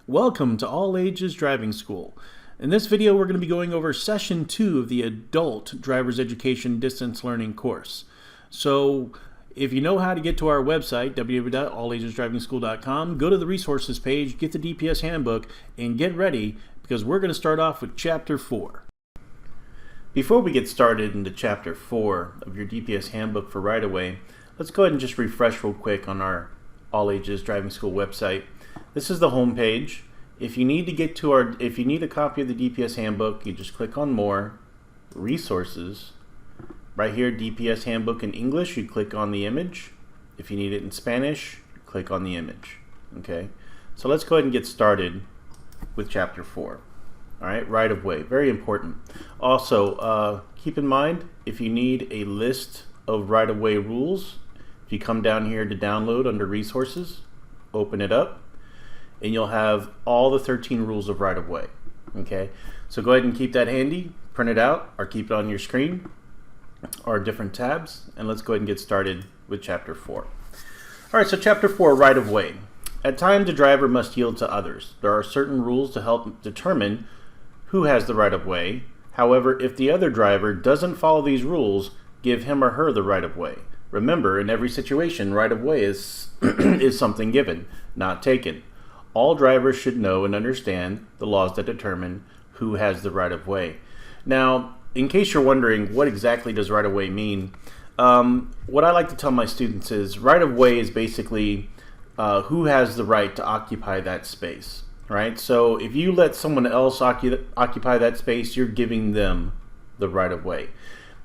Welcome to All Ages Driving School. In this video, we're going to be going over Session 2 of the Adult Driver's Education Distance Learning course. So, if you know how to get to our website, www.allagesdrivingschool.com, go to the resources page, get the DPS handbook, and get ready because we're going to start off with Chapter 4. Before we get started into Chapter 4 of your DPS handbook for right-of-way, let's go ahead and just refresh real quick on our All Ages Driving School website. This is the home page. If you need a copy of the DPS handbook, you just click on More, Resources. Right here, DPS handbook in English, you click on the image. If you need it in Spanish, click on the image. Okay, so let's go ahead and get started with Chapter 4. All right, right of way, very important. Also, keep in mind, if you need a list of right of way rules, if you come down here to download under Resources, open it up, and you'll have all the 13 rules of right of way. Okay, so go ahead and keep that handy, print it out, or keep it on your screen, or different tabs, and let's go ahead and get started with Chapter 4. All right, so Chapter 4, right of way. At times, a driver must yield to others. There are certain rules to help determine who has the right of way. However, if the other driver doesn't follow these rules, give him or her the right of way. Remember, in every situation, right of way is something given, not taken. All drivers should know and understand the laws that determine who has the right of way. Now, in case you're wondering what exactly does right of way mean, what I like to tell my students is right of way is basically who has the right to occupy that space, right? So if you let someone else occupy that space, you're giving them the right of way.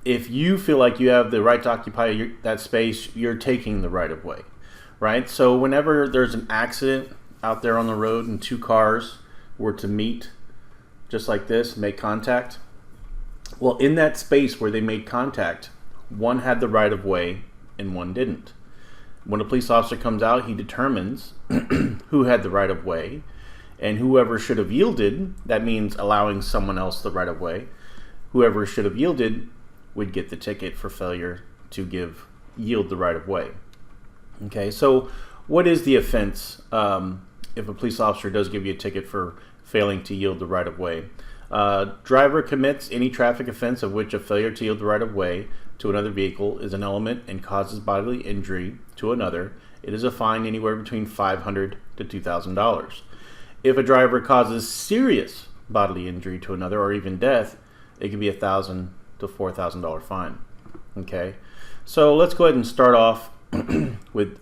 If you feel like you have the right to occupy that space, you're taking the right of way, right? So whenever there's an accident out there on the road and two cars were to meet just like this, make contact, well, in that space where they made contact, one had the right of way and one didn't. When a police officer comes out, he determines who had the right of way, and whoever should have yielded, that means allowing someone else the right of way, whoever should have yielded would get the ticket for failure to yield the right of way. Okay, so what is the offense if a police officer does give you a ticket for failing to yield the right of way? Driver commits any traffic offense of which a failure to yield the right of way to another vehicle is an element and causes bodily injury to another. It is a fine anywhere between $500 to $2,000. If a driver causes serious bodily injury to another or even death, it can be a $1,000 to $4,000 fine. Okay, so let's go ahead and start off with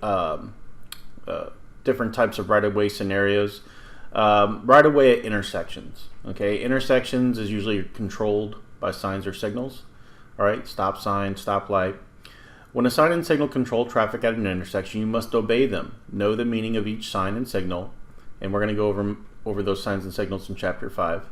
different types of right-of-way scenarios. Right-of-way at intersections. Okay, intersections is usually controlled by signs or signals. All right, stop sign, stop light. When a sign and signal control traffic at an intersection, you must obey them. Know the meaning of each sign and signal, and we're going to go over those signs and signals in Chapter 5.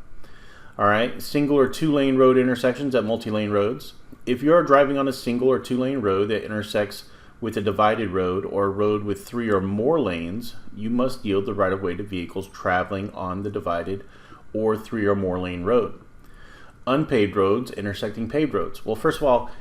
All right, single or two-lane road intersections at multi-lane roads. If you are driving on a single or two-lane road that intersects with a divided road or a road with 3 or more lanes, you must yield the right of way to vehicles traveling on the divided or 3 or more lane road. Unpaved roads intersecting paved roads. Well, first of all,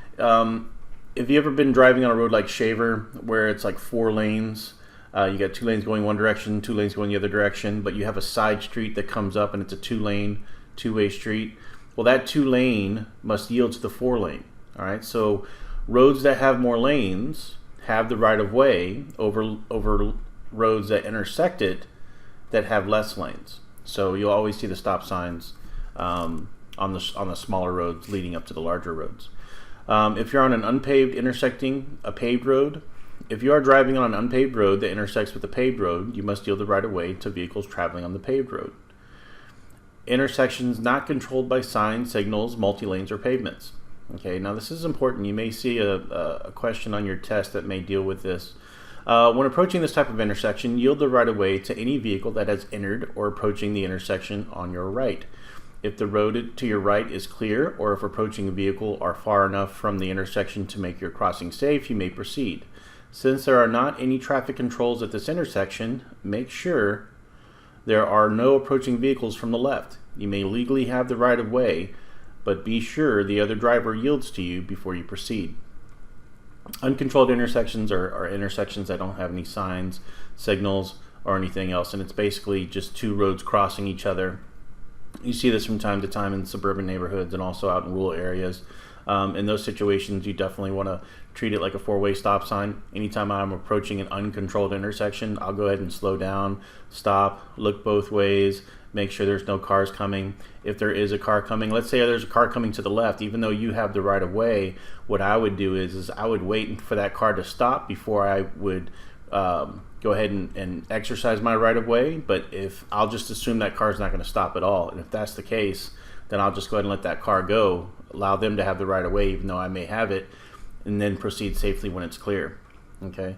if you've ever been driving on a road like Shaver where it's like 4 lanes, you got 2 lanes going one direction, 2 lanes going the other direction, but you have a side street that comes up and it's a 2-lane, two-way street. Well, that 2-lane must yield to the 4-lane. All right, so roads that have more lanes have the right of way over roads that intersect it that have less lanes. So you'll always see the stop signs on the smaller roads leading up to the larger roads. If you're on an unpaved intersecting a paved road, if you are driving on an unpaved road that intersects with a paved road, you must yield the right of way to vehicles traveling on the paved road. Intersections not controlled by signs, signals, multi-lanes, or pavements. Okay, now this is important. You may see a question on your test that may deal with this. When approaching this type of intersection, yield the right of way to any vehicle that has entered or approaching the intersection on your right. If the road to your right is clear, or if approaching a vehicle are far enough from the intersection to make your crossing safe, you may proceed. Since there are not any traffic controls at this intersection, make sure there are no approaching vehicles from the left. You may legally have the right of way, but be sure the other driver yields to you before you proceed. Uncontrolled intersections are intersections that don't have any signs, signals, or anything else, and it's basically just two roads crossing each other. You see this from time to time in suburban neighborhoods and also out in rural areas. In those situations, you definitely want to treat it like a four-way stop sign. Anytime I'm approaching an uncontrolled intersection, I'll go ahead and slow down, stop, look both ways, make sure there's no cars coming. If there is a car coming, let's say there's a car coming to the left, even though you have the right of way, what I would do is I would wait for that car to stop before I would go ahead and exercise my right of way. But if I'll just assume that car's not going to stop at all, and if that's the case, then I'll just go ahead and let that car go, allow them to have the right of way, even though I may have it, and then proceed safely when it's clear. Okay.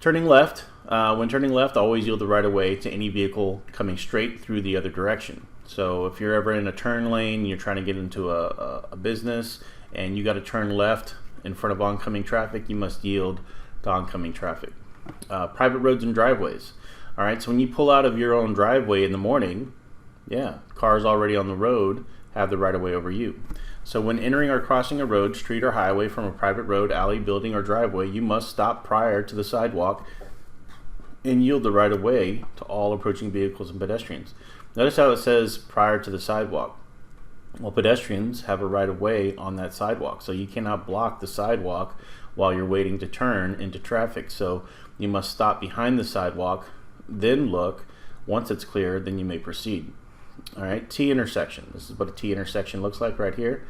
Turning left. When turning left, always yield the right of way to any vehicle coming straight through the other direction. So if you're ever in a turn lane, you're trying to get into a business, and you got to turn left in front of oncoming traffic, you must yield to oncoming traffic. Private roads and driveways. All right, so when you pull out of your own driveway in the morning, cars already on the road have the right of way over you. So when entering or crossing a road, street, or highway from a private road, alley, building, or driveway, you must stop prior to the sidewalk and yield the right of way to all approaching vehicles and pedestrians. Notice how it says prior to the sidewalk. Well, pedestrians have a right of way on that sidewalk, so you cannot block the sidewalk while you're waiting to turn into traffic. So you must stop behind the sidewalk, then look. Once it's clear, then you may proceed. All right, T intersection. This is what a T intersection looks like right here.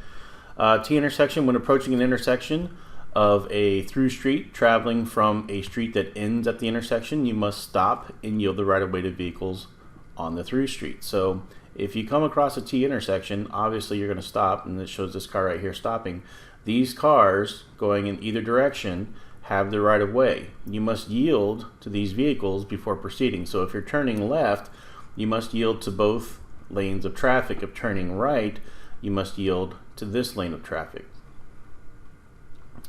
T intersection, when approaching an intersection of a through street traveling from a street that ends at the intersection, you must stop and yield the right of way to vehicles on the through street. So if you come across a T intersection, obviously you're going to stop, and it shows this car right here stopping. These cars going in either direction have the right of way. You must yield to these vehicles before proceeding. So if you're turning left, you must yield to both lanes of traffic. If turning right, you must yield to this lane of traffic.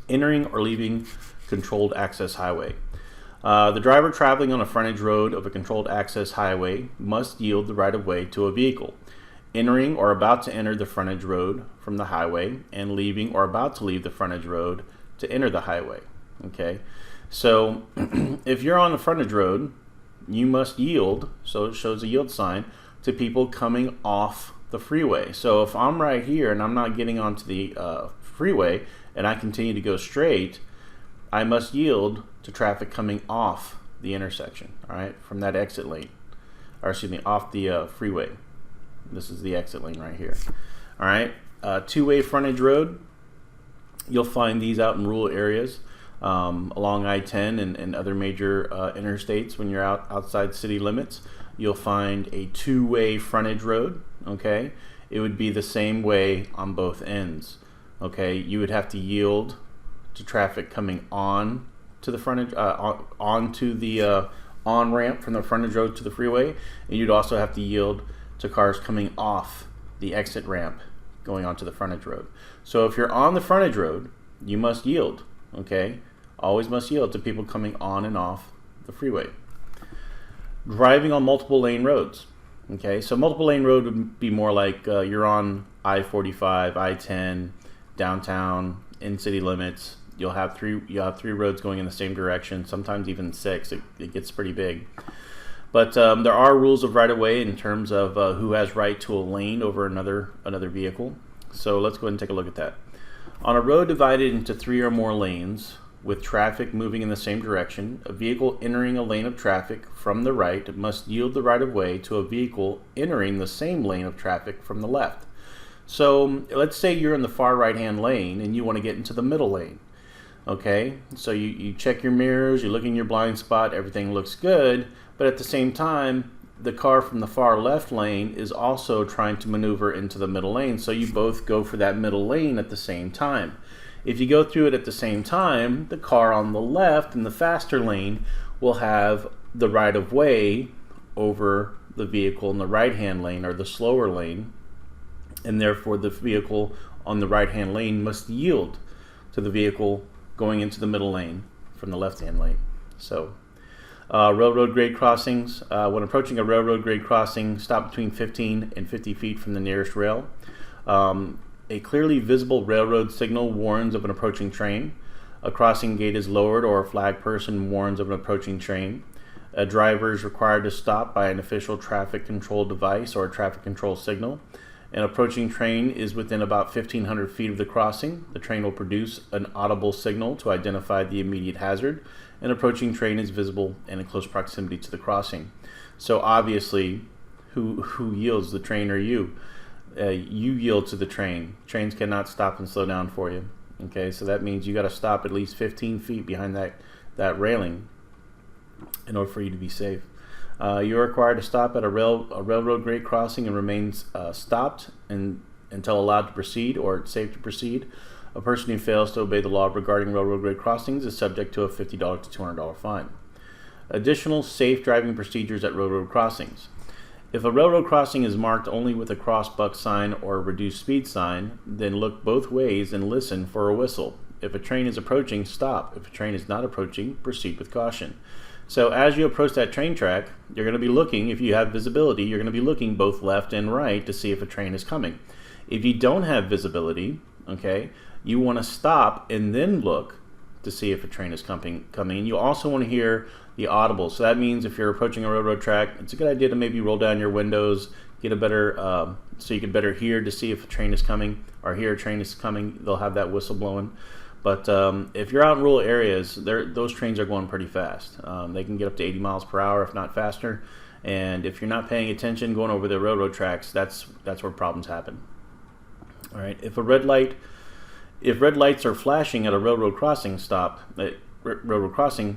Entering or leaving controlled access highway. The driver traveling on a frontage road of a controlled access highway must yield the right of way to a vehicle entering or about to enter the frontage road from the highway, and leaving or about to leave the frontage road to enter the highway. Okay, so if you're on the frontage road, you must yield, so it shows a yield sign, to people coming off the freeway. So if I'm right here and I'm not getting onto the freeway and I continue to go straight, I must yield to traffic coming off the intersection, all right, from that exit lane, or excuse me, off the freeway. This is the exit lane right here. All right, two-way frontage road. You'll find these out in rural areas along I-10 and other major interstates. When you're outside city limits, you'll find a two-way frontage road. Okay, it would be the same way on both ends. Okay, you would have to yield to traffic coming on to the frontage, onto the on-ramp from the frontage road to the freeway, and you'd also have to yield to cars coming off the exit ramp going onto the frontage road. So if you're on the frontage road, you must yield, okay? Always must yield to people coming on and off the freeway. Driving on multiple lane roads, okay? So multiple lane road would be more like you're on I-45, I-10, downtown, in city limits. You'll have three roads going in the same direction, sometimes even six. It gets pretty big. But there are rules of right-of-way in terms of who has right to a lane over another vehicle. So let's go ahead and take a look at that. On a road divided into 3 or more lanes with traffic moving in the same direction, a vehicle entering a lane of traffic from the right must yield the right-of-way to a vehicle entering the same lane of traffic from the left. So let's say you're in the far right-hand lane and you want to get into the middle lane. Okay, so you check your mirrors, you look in your blind spot, everything looks good, but at the same time, the car from the far left lane is also trying to maneuver into the middle lane, so you both go for that middle lane at the same time. If you go through it at the same time, the car on the left in the faster lane will have the right of way over the vehicle in the right-hand lane or the slower lane, and therefore the vehicle on the right-hand lane must yield to the vehicle going into the middle lane from the left-hand lane. So railroad grade crossings. When approaching a railroad grade crossing, stop between 15 and 50 feet from the nearest rail. A clearly visible railroad signal warns of an approaching train. A crossing gate is lowered or a flag person warns of an approaching train. A driver is required to stop by an official traffic control device or a traffic control signal. An approaching train is within about 1,500 feet of the crossing. The train will produce an audible signal to identify the immediate hazard. An approaching train is visible and in close proximity to the crossing. So obviously, who yields, the train or you? You yield to the train. Trains cannot stop and slow down for you. Okay, so that means you got to stop at least 15 feet behind that railing in order for you to be safe. You're required to stop at a railroad grade crossing and remain stopped until allowed to proceed or it's safe to proceed. A person who fails to obey the law regarding railroad grade crossings is subject to a $50 to $200 fine. Additional safe driving procedures at railroad crossings. If a railroad crossing is marked only with a crossbuck sign or a reduced speed sign, then look both ways and listen for a whistle. If a train is approaching, stop. If a train is not approaching, proceed with caution. So as you approach that train track, you're going to be looking, if you have visibility, you're going to be looking both left and right to see if a train is coming. If you don't have visibility, okay, you want to stop and then look to see if a train is coming. You also want to hear the audible. So that means if you're approaching a railroad track, it's a good idea to maybe roll down your windows, get a better, so you can better hear to see if a train is coming, or hear a train is coming. They'll have that whistle blowing. But if you're out in rural areas, those trains are going pretty fast. They can get up to 80 miles per hour, if not faster. And if you're not paying attention going over the railroad tracks, that's where problems happen. All right. If red lights are flashing at a railroad crossing,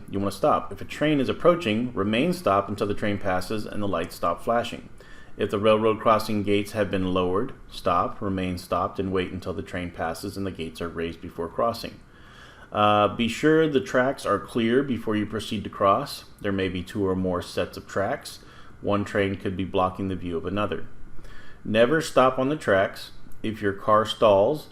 you want to stop. If a train is approaching, remain stopped until the train passes and the lights stop flashing. If the railroad crossing gates have been lowered, stop, remain stopped, and wait until the train passes and the gates are raised before crossing. Be sure the tracks are clear before you proceed to cross. There may be 2 or more sets of tracks. One train could be blocking the view of another. Never stop on the tracks. If your car stalls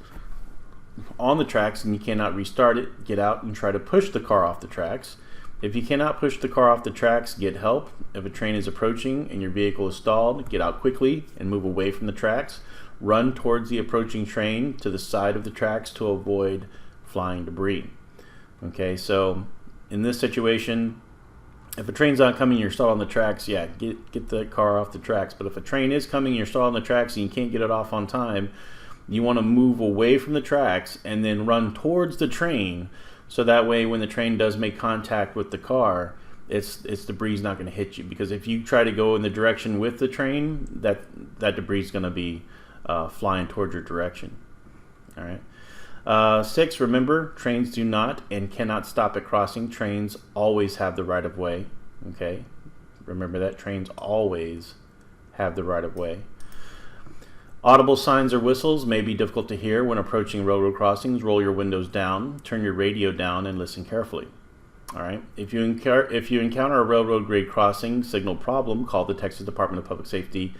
on the tracks and you cannot restart it, get out and try to push the car off the tracks. If you cannot push the car off the tracks, get help. If a train is approaching and your vehicle is stalled, get out quickly and move away from the tracks. Run towards the approaching train to the side of the tracks to avoid flying debris. Okay, so in this situation, if a train's not coming, you're stalled on the tracks, yeah, get the car off the tracks. But if a train is coming, you're stalled on the tracks and you can't get it off on time, you want to move away from the tracks and then run towards the train, so that way when the train does make contact with the car, it's debris is not going to hit you. Because if you try to go in the direction with the train, that debris is going to be flying towards your direction. All right. 6, remember, trains do not and cannot stop at crossing. Trains always have the right of way. Okay, remember that. Trains always have the right of way. Audible signs or whistles may be difficult to hear when approaching railroad crossings. Roll your windows down, turn your radio down, and listen carefully. All right. If you encounter a railroad grade crossing signal problem, call the Texas Department of Public Safety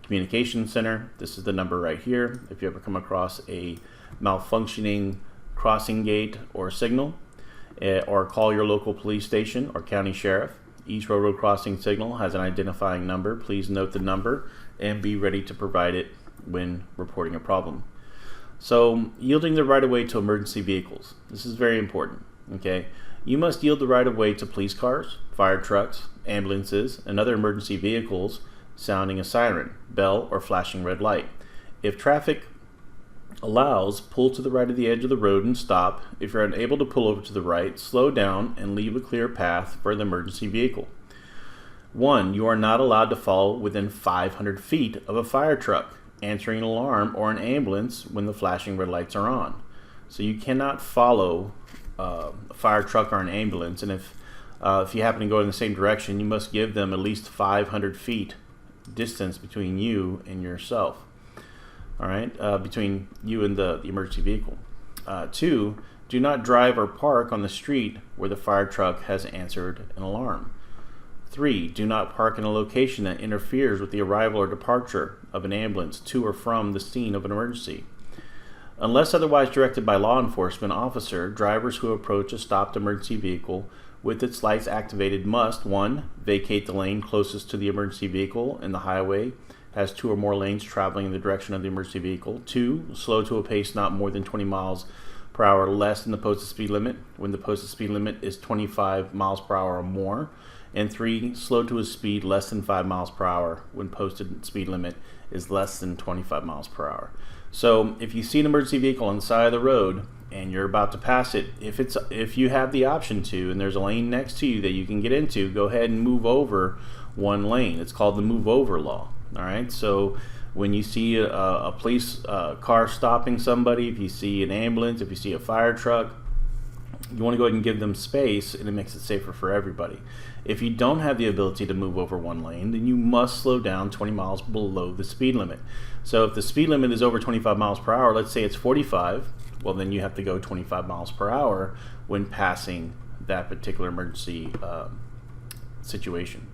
Communications Center. This is the number right here. If you ever come across a malfunctioning crossing gate or signal, or call your local police station or county sheriff. Each railroad crossing signal has an identifying number. Please note the number and be ready to provide it when reporting a problem. So, yielding the right-of-way to emergency vehicles. This is very important. Okay, you must yield the right-of-way to police cars, fire trucks, ambulances, and other emergency vehicles sounding a siren, bell, or flashing red light. If traffic allows, pull to the right of the edge of the road and stop. If you're unable to pull over to the right, slow down and leave a clear path for the emergency vehicle. 1. You are not allowed to follow within 500 feet of a fire truck, answering an alarm, or an ambulance when the flashing red lights are on. So you cannot follow a fire truck or an ambulance, and if you happen to go in the same direction, you must give them at least 500 feet distance between you and yourself. All right, between you and the emergency vehicle. 2, do not drive or park on the street where the fire truck has answered an alarm. 3, do not park in a location that interferes with the arrival or departure of an ambulance to or from the scene of an emergency. Unless otherwise directed by law enforcement officer, drivers who approach a stopped emergency vehicle with its lights activated must 1, vacate the lane closest to the emergency vehicle and the highway has 2 or more lanes traveling in the direction of the emergency vehicle. 2, slow to a pace not more than 20 miles per hour less than the posted speed limit when the posted speed limit is 25 miles per hour or more. And 3, slow to a speed less than 5 miles per hour when posted speed limit is less than 25 miles per hour. So if you see an emergency vehicle on the side of the road and you're about to pass it, if you have the option to and there's a lane next to you that you can get into, go ahead and move over one lane. It's called the move over law. All right, so when you see a police car stopping somebody, if you see an ambulance, if you see a fire truck, you want to go ahead and give them space, and it makes it safer for everybody. If you don't have the ability to move over one lane, then you must slow down 20 miles below the speed limit. So if the speed limit is over 25 miles per hour, let's say it's 45, well then you have to go 25 miles per hour when passing that particular emergency situation.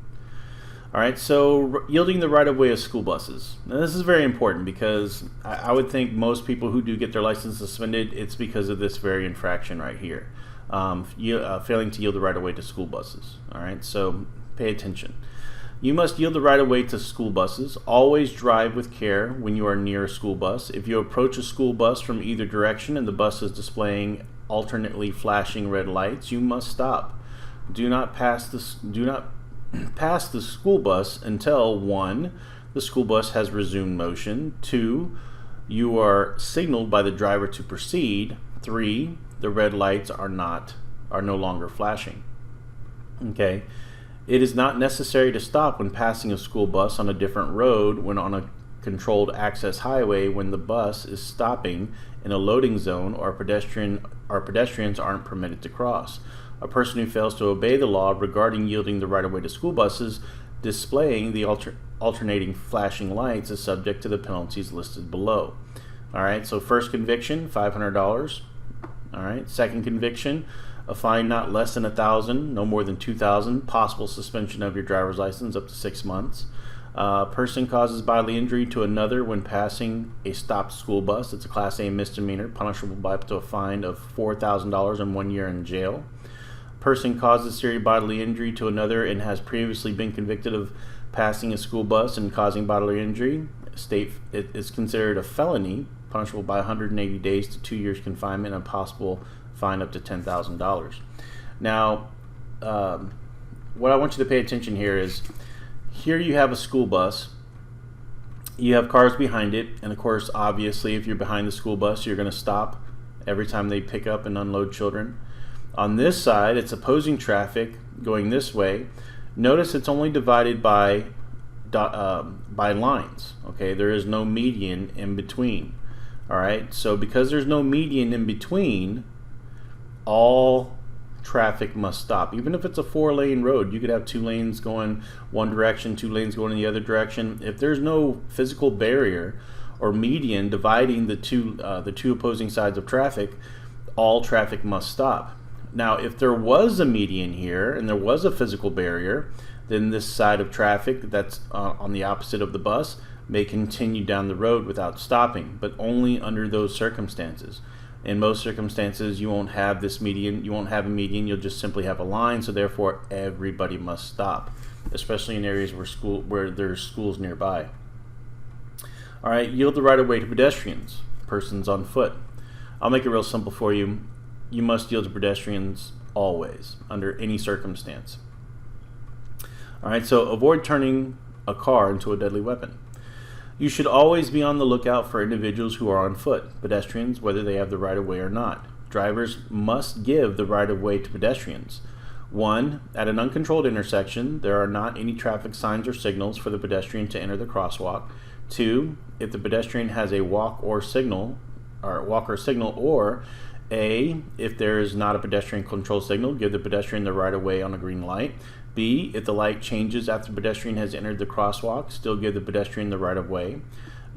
All right, so yielding the right-of-way of school buses. Now this is very important because I would think most people who do get their license suspended, it's because of this very infraction right here. Failing to yield the right-of-way to school buses. All right, so pay attention. You must yield the right-of-way to school buses. Always drive with care when you are near a school bus. If you approach a school bus from either direction and the bus is displaying alternately flashing red lights, you must stop. Do not pass the school bus until 1, the school bus has resumed motion, 2, you are signaled by the driver to proceed, 3, the red lights are no longer flashing. Okay, it is not necessary to stop when passing a school bus on a different road when on a controlled access highway when the bus is stopping in a loading zone or pedestrians aren't permitted to cross. A person who fails to obey the law regarding yielding the right-of-way to school buses displaying the alternating flashing lights is subject to the penalties listed below. All right, so first conviction, $500. All right, second conviction, a fine not less than $1,000, no more than $2,000, possible suspension of your driver's license up to 6 months. Person causes bodily injury to another when passing a stopped school bus. It's a Class A misdemeanor, punishable by up to a fine of $4,000 and 1 year in jail. Person causes serious bodily injury to another and has previously been convicted of passing a school bus and causing bodily injury. It is considered a felony, punishable by 180 days to 2 years confinement and a possible fine up to $10,000. Now, what I want you to pay attention here is, here you have a school bus, you have cars behind it, and of course, obviously, if you're behind the school bus, you're going to stop every time they pick up and unload children. On this side, it's opposing traffic going this way. Notice it's only divided by lines. Okay, there is no median in between. All right, so because there's no median in between, all traffic must stop. Even if it's a 4-lane road, you could have 2 lanes going one direction, 2 lanes going in the other direction. If there's no physical barrier or median dividing the two opposing sides of traffic, all traffic must stop. Now, if there was a median here and there was a physical barrier, then this side of traffic that's on the opposite of the bus may continue down the road without stopping, but only under those circumstances. In most circumstances, you won't have this median. You won't have a median. You'll just simply have a line. So therefore, everybody must stop, especially in areas where there's schools nearby. All right, yield the right of way to pedestrians, persons on foot. I'll make it real simple for you. You must yield to pedestrians always, under any circumstance. All right, so avoid turning a car into a deadly weapon. You should always be on the lookout for individuals who are on foot, pedestrians, whether they have the right of way or not. Drivers must give the right of way to pedestrians. 1. At an uncontrolled intersection, there are not any traffic signs or signals for the pedestrian to enter the crosswalk. 2. If the pedestrian has a walk or signal, or A, if there is not a pedestrian control signal, give the pedestrian the right of way on a green light. B, if the light changes after the pedestrian has entered the crosswalk, still give the pedestrian the right of way.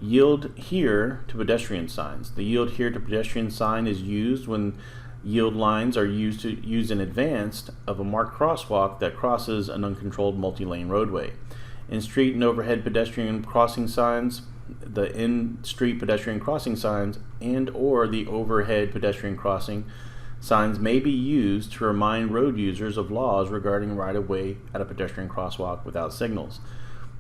Yield here to pedestrian signs. The yield here to pedestrian sign is used when yield lines are used in advance of a marked crosswalk that crosses an uncontrolled multi-lane roadway. In street and overhead pedestrian crossing signs, the in-street pedestrian crossing signs and or the overhead pedestrian crossing signs may be used to remind road users of laws regarding right-of-way at a pedestrian crosswalk without signals.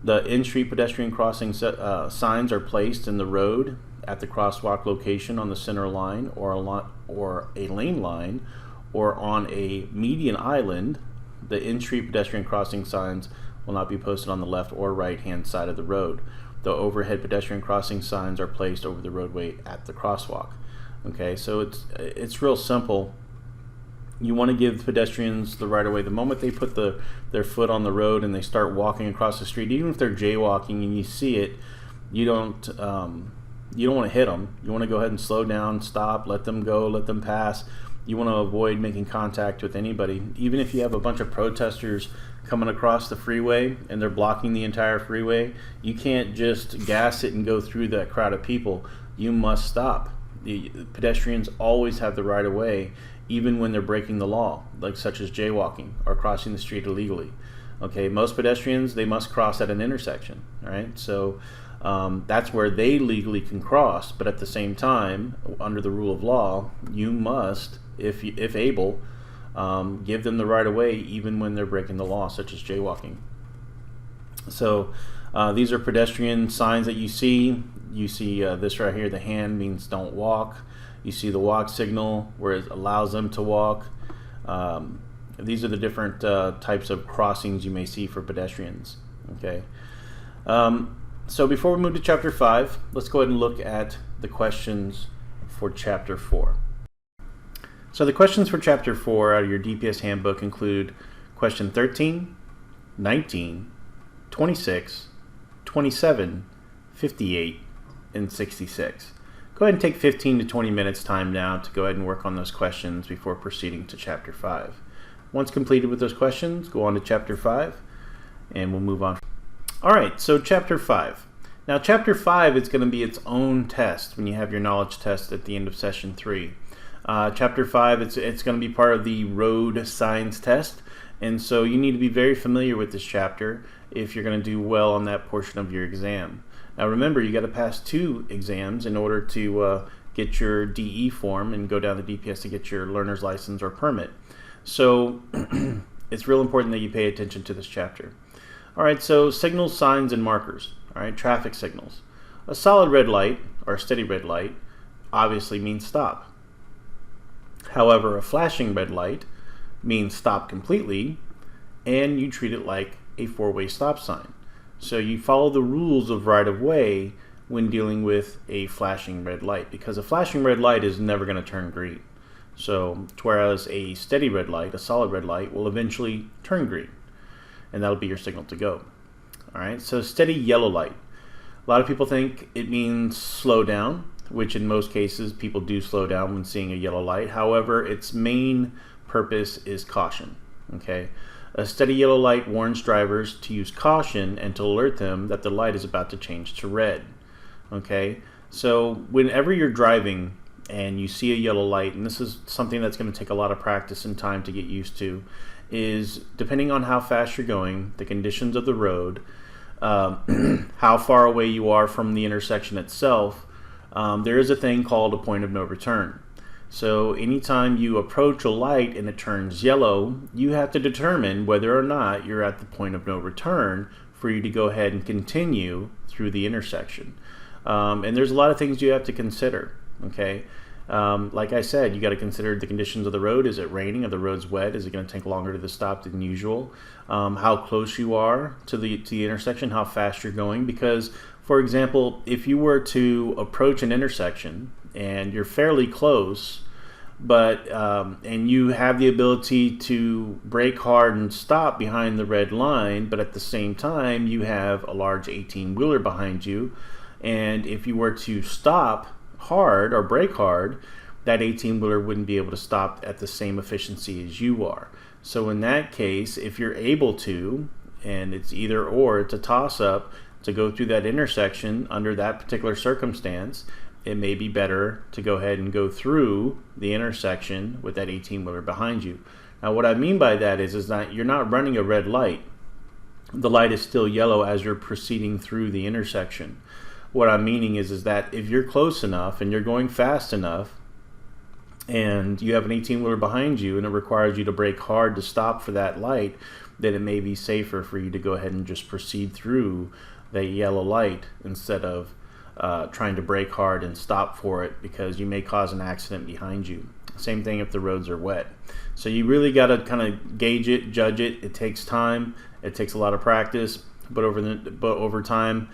The in-street pedestrian crossing signs are placed in the road at the crosswalk location on the center line or a lane line or on a median island The in-street pedestrian crossing signs will not be posted on the left or right-hand side of the road. The overhead pedestrian crossing signs are placed over the roadway at the crosswalk. Okay, so it's real simple. You want to give pedestrians the right of way the moment they put their foot on the road and they start walking across the street. Even if they're jaywalking and you see it, you don't want to hit them. You want to go ahead and slow down, stop, let them go, let them pass. You want to avoid making contact with anybody. Even if you have a bunch of protesters coming across the freeway and they're blocking the entire freeway, you can't just gas it and go through that crowd of people. You must stop. The pedestrians always have the right of way, even when they're breaking the law, like such as jaywalking or crossing the street illegally. Okay, most pedestrians, they must cross at an intersection, right? So that's where they legally can cross, but at the same time, under the rule of law, you must, if able, give them the right of way even when they're breaking the law, such as jaywalking. So these are pedestrian signs that you see. You see this right here, the hand means don't walk. You see the walk signal where it allows them to walk. These are the different types of crossings you may see for pedestrians. Okay. So before we move to chapter 5, let's go ahead and look at the questions for chapter 4. So the questions for chapter 4 out of your DPS handbook include question 13, 19, 26, 27, 58, and 66. Go ahead and take 15 to 20 minutes time now to go ahead and work on those questions before proceeding to chapter 5. Once completed with those questions, go on to chapter 5 and we'll move on. Alright, so chapter 5. Now chapter 5 is going to be its own test when you have your knowledge test at the end of session 3. Chapter 5, it's going to be part of the road signs test, and so you need to be very familiar with this chapter if you're going to do well on that portion of your exam. Now remember, you got to pass 2 exams in order to get your DE form and go down to DPS to get your learner's license or permit. So it's real important that you pay attention to this chapter. Alright, so signals, signs, and markers. Alright, traffic signals. A solid red light, or a steady red light, obviously means stop. However, a flashing red light means stop completely, and you treat it like a 4-way stop sign. So you follow the rules of right-of-way when dealing with a flashing red light, because a flashing red light is never going to turn green. So whereas a steady red light, a solid red light, will eventually turn green, and that'll be your signal to go. Alright, so steady yellow light. A lot of people think it means slow down, which in most cases people do slow down when seeing a yellow light. However, its main purpose is caution. Okay, a steady yellow light warns drivers to use caution and to alert them that the light is about to change to red. Okay, so whenever you're driving and you see a yellow light, and this is something that's going to take a lot of practice and time to get used to, is depending on how fast you're going, the conditions of the road, how far away you are from the intersection itself, there is a thing called a point of no return. So anytime you approach a light and it turns yellow, you have to determine whether or not you're at the point of no return for you to go ahead and continue through the intersection. And there's a lot of things you have to consider. Okay, like I said, you got to consider the conditions of the road. Is it raining? Are the roads wet? Is it going to take longer to the stop than usual? How close you are to the intersection? How fast you're going? Because, for example, if you were to approach an intersection and you're fairly close, but and you have the ability to brake hard and stop behind the red line, but at the same time you have a large 18-wheeler behind you, and if you were to stop hard or brake hard, that 18-wheeler wouldn't be able to stop at the same efficiency as you are. So in that case, if you're able to, and it's either or, it's a toss-up to go through that intersection under that particular circumstance, it may be better to go ahead and go through the intersection with that 18-wheeler behind you. Now what I mean by that is that you're not running a red light. The light is still yellow as you're proceeding through the intersection. What I'm meaning is that if you're close enough and you're going fast enough and you have an 18-wheeler behind you and it requires you to brake hard to stop for that light, then it may be safer for you to go ahead and just proceed through that yellow light instead of trying to brake hard and stop for it, because you may cause an accident behind you. Same thing if the roads are wet. So you really got to kind of gauge it, judge it. It takes time. It takes a lot of practice, but over time,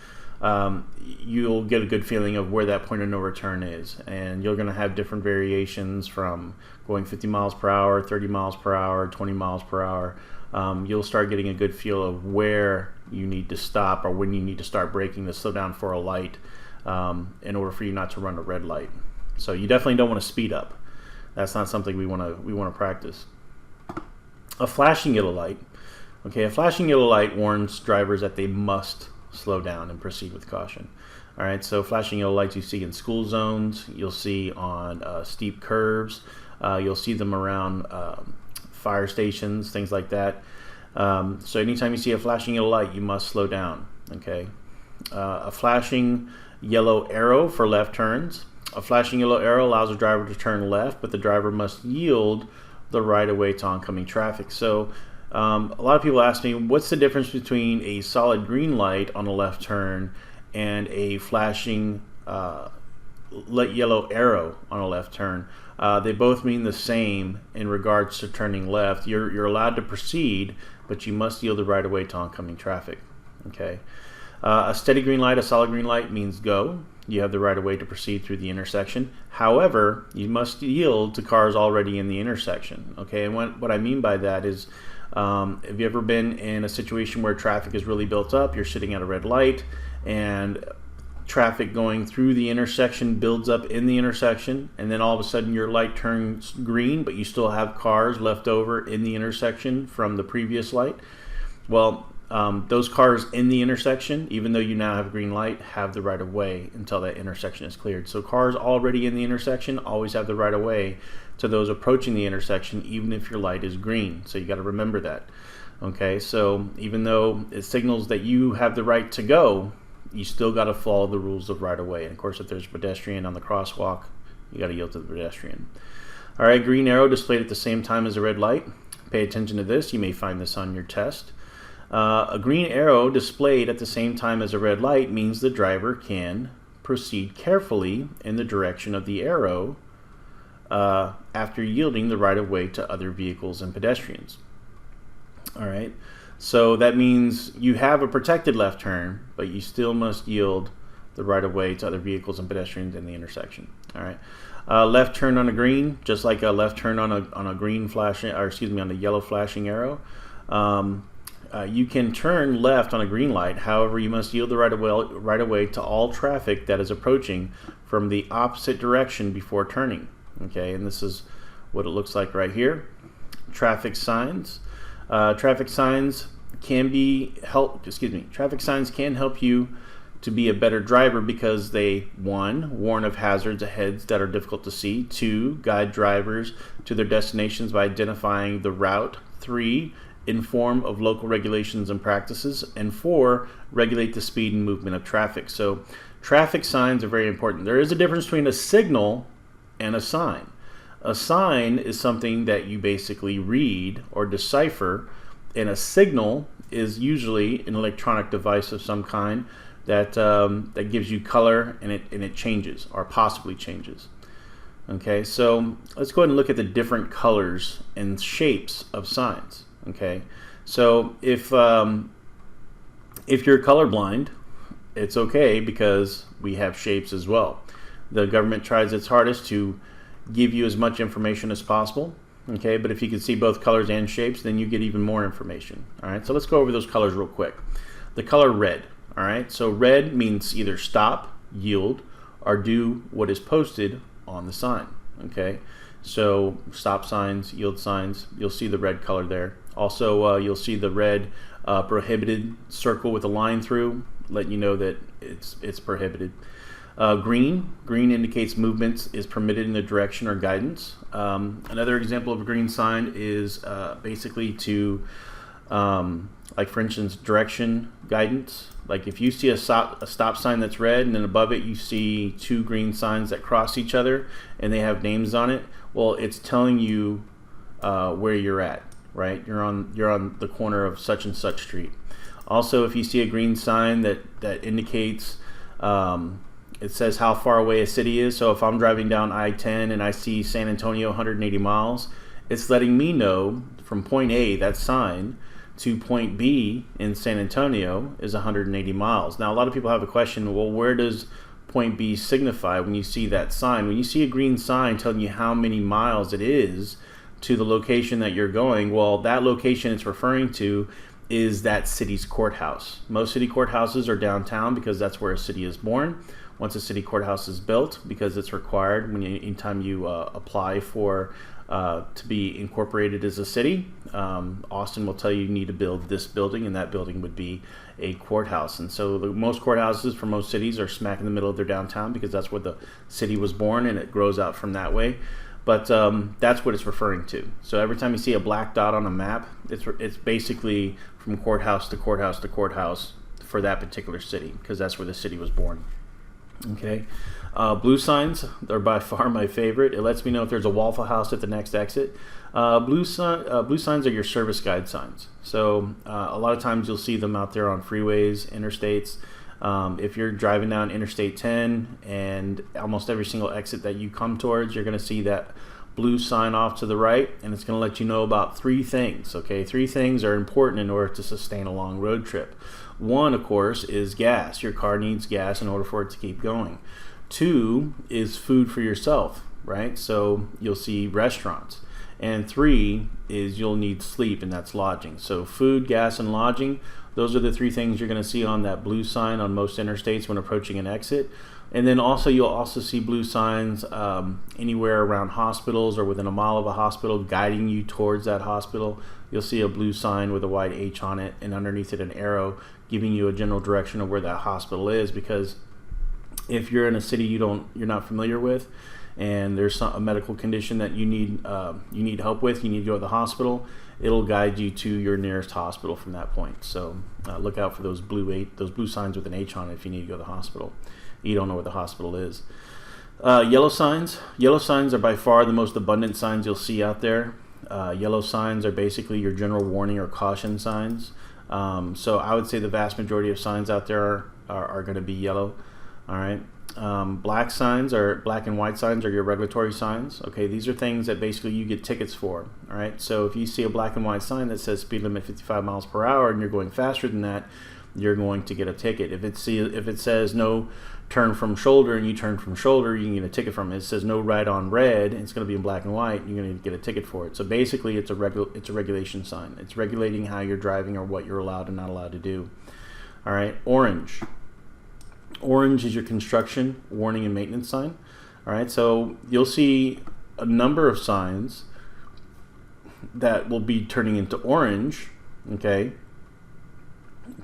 you'll get a good feeling of where that point of no return is, and you're going to have different variations from going 50 miles per hour, 30 miles per hour, 20 miles per hour. You'll start getting a good feel of where you need to stop or when you need to start braking to slow down for a light in order for you not to run a red light. So you definitely don't want to speed up. That's not something we want to practice. A flashing yellow light. Okay, a flashing yellow light warns drivers that they must slow down and proceed with caution. All right, so flashing yellow lights you see in school zones, you'll see on steep curves, you'll see them around fire stations, things like that. So anytime you see a flashing yellow light, you must slow down. Okay, a flashing yellow arrow for left turns. A flashing yellow arrow allows a driver to turn left, but the driver must yield the right of way to oncoming traffic. So a lot of people ask me, what's the difference between a solid green light on a left turn and a flashing yellow arrow on a left turn? They both mean the same in regards to turning left. You're allowed to proceed, but you must yield the right of way to oncoming traffic. Okay. A steady green light, a solid green light means go. You have the right of way to proceed through the intersection. However, you must yield to cars already in the intersection. Okay, and what I mean by that is, have you ever been in a situation where traffic is really built up? You're sitting at a red light, and traffic going through the intersection builds up in the intersection, and then all of a sudden your light turns green, but you still have cars left over in the intersection from the previous light. Well, those cars in the intersection, even though you now have a green light, have the right of way until that intersection is cleared. So cars already in the intersection always have the right of way to those approaching the intersection, even if your light is green. So you got to remember that. Okay, so even though it signals that you have the right to go, you still got to follow the rules of right of way. And of course, if there's a pedestrian on the crosswalk, you got to yield to the pedestrian. All right, green arrow displayed at the same time as a red light. Pay attention to this. You may find this on your test. A green arrow displayed at the same time as a red light means the driver can proceed carefully in the direction of the arrow after yielding the right of way to other vehicles and pedestrians. All right, so that means you have a protected left turn, but you still must yield the right of way to other vehicles and pedestrians in the intersection. All right, left turn on a green, just like a left turn on a green flashing, or excuse me, on a yellow flashing arrow. You can turn left on a green light. However, you must yield the right of way to all traffic that is approaching from the opposite direction before turning. Okay, and this is what it looks like right here. Traffic signs. Traffic signs can help you to be a better driver because they, 1, warn of hazards ahead that are difficult to see. 2, guide drivers to their destinations by identifying the route. 3, inform of local regulations and practices. And 4, regulate the speed and movement of traffic. So traffic signs are very important. There is a difference between a signal and a sign. A sign is something that you basically read or decipher, and a signal is usually an electronic device of some kind that gives you color, and it changes or possibly changes. Okay, so let's go ahead and look at the different colors and shapes of signs. Okay, so if you're colorblind, it's okay because we have shapes as well. The government tries its hardest to give you as much information as possible. Okay, but if you can see both colors and shapes, then you get even more information. All right, so let's go over those colors real quick. The color red. All right, so red means either stop, yield, or do what is posted on the sign. Okay, so stop signs, yield signs, you'll see the red color there. Also, you'll see the red prohibited circle with a line through, letting you know that it's prohibited. Green indicates movement is permitted in the direction or guidance. Another example of a green sign is basically to, like for instance, direction guidance. Like if you see a stop sign that's red and then above it you see 2 green signs that cross each other and they have names on it, well, it's telling you where you're at, right? You're on the corner of such and such street. Also, if you see a green sign that indicates It says how far away a city is. So if I'm driving down I-10 and I see San Antonio 180 miles, it's letting me know from point A, that sign, to point B in San Antonio is 180 miles. Now, a lot of people have a question, well, where does point B signify when you see that sign? When you see a green sign telling you how many miles it is to the location that you're going, well, that location it's referring to is that city's courthouse. Most city courthouses are downtown because that's where a city is born. Once a city courthouse is built, because it's required anytime you apply for to be incorporated as a city, Austin will tell you need to build this building, and that building would be a courthouse. And so most courthouses for most cities are smack in the middle of their downtown because that's where the city was born, and it grows out from that way. But that's what it's referring to. So every time you see a black dot on a map, it's basically from courthouse to courthouse to courthouse for that particular city, because that's where the city was born. Okay, blue signs are by far my favorite. It lets me know if there's a Waffle House at the next exit. Blue signs are your service guide signs. So a lot of times you'll see them out there on freeways, interstates. If you're driving down Interstate 10 and almost every single exit that you come towards, you're going to see that blue sign off to the right, and it's going to let you know about three things. Okay, three things are important in order to sustain a long road trip. One, of course, is gas. Your car needs gas in order for it to keep going. Two is food for yourself, right? So you'll see restaurants. And three is you'll need sleep, and that's lodging. So food, gas, and lodging, those are the three things you're going to see on that blue sign on most interstates when approaching an exit. And then also you'll also see blue signs anywhere around hospitals or within a mile of a hospital guiding you towards that hospital. You'll see a blue sign with a white H on it, and underneath it an arrow giving you a general direction of where that hospital is, because if you're in a city you're not familiar with, and there's a medical condition that you need help with, you need to go to the hospital, it'll guide you to your nearest hospital from that point. So look out for those blue signs with an H on it if you need to go to the hospital. You don't know where the hospital is. Yellow signs are by far the most abundant signs you'll see out there. Yellow signs are basically your general warning or caution signs. So I would say the vast majority of signs out there are going to be yellow. All right. Black and white signs are your regulatory signs. Okay, these are things that basically you get tickets for. All right, so if you see a black and white sign that says speed limit 55 miles per hour and you're going faster than that, you're going to get a ticket. If it says no turn from shoulder and you turn from shoulder, you can get a ticket from it. It says no right on red, and it's going to be in black and white, you're going to get a ticket for it. So basically it's a regulation sign. It's regulating how you're driving or what you're allowed and not allowed to do. All right, orange is your construction warning and maintenance sign. All right, so you'll see a number of signs that will be turning into orange, okay,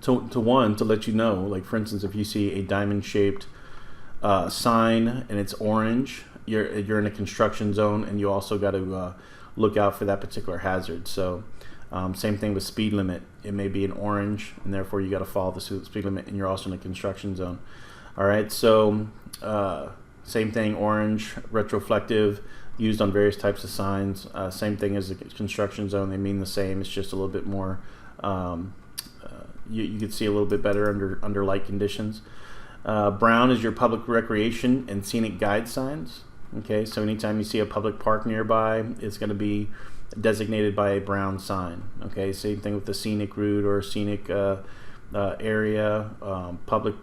to let you know, like for instance, if you see a diamond-shaped sign and it's orange, you're in a construction zone, and you also got to look out for that particular hazard. So same thing with speed limit. It may be an orange, and therefore you got to follow the speed limit, and you're also in a construction zone. All right, so same thing, orange, retroflective, used on various types of signs. Same thing as the construction zone. They mean the same. It's just a little bit more, you could see a little bit better under light conditions. Brown is your public recreation and scenic guide signs. Okay, so anytime you see a public park nearby, it's going to be designated by a brown sign. Okay, same thing with the scenic route or scenic area, public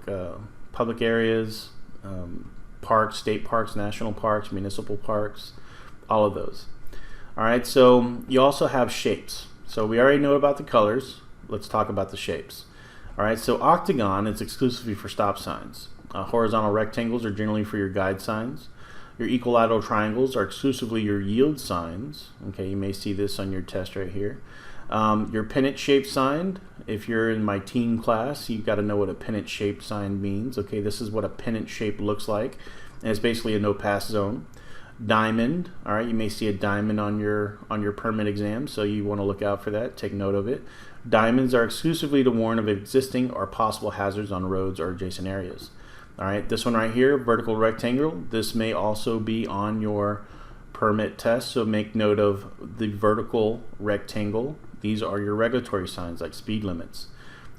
areas, parks, state parks, national parks, municipal parks, all of those. All right, so you also have shapes. So we already know about the colors. Let's talk about the shapes. All right, so octagon is exclusively for stop signs. Horizontal rectangles are generally for your guide signs. Your equilateral triangles are exclusively your yield signs. Okay, you may see this on your test right here. Your pennant-shaped sign, if you're in my teen class, you've got to know what a pennant-shaped sign means. Okay, this is what a pennant shape looks like, and it's basically a no-pass zone. Diamond, all right, you may see a diamond on your permit exam, so you want to look out for that. Take note of it. Diamonds are exclusively to warn of existing or possible hazards on roads or adjacent areas. All right, this one right here, vertical rectangle, this may also be on your permit test, so make note of the vertical rectangle. These are your regulatory signs like speed limits.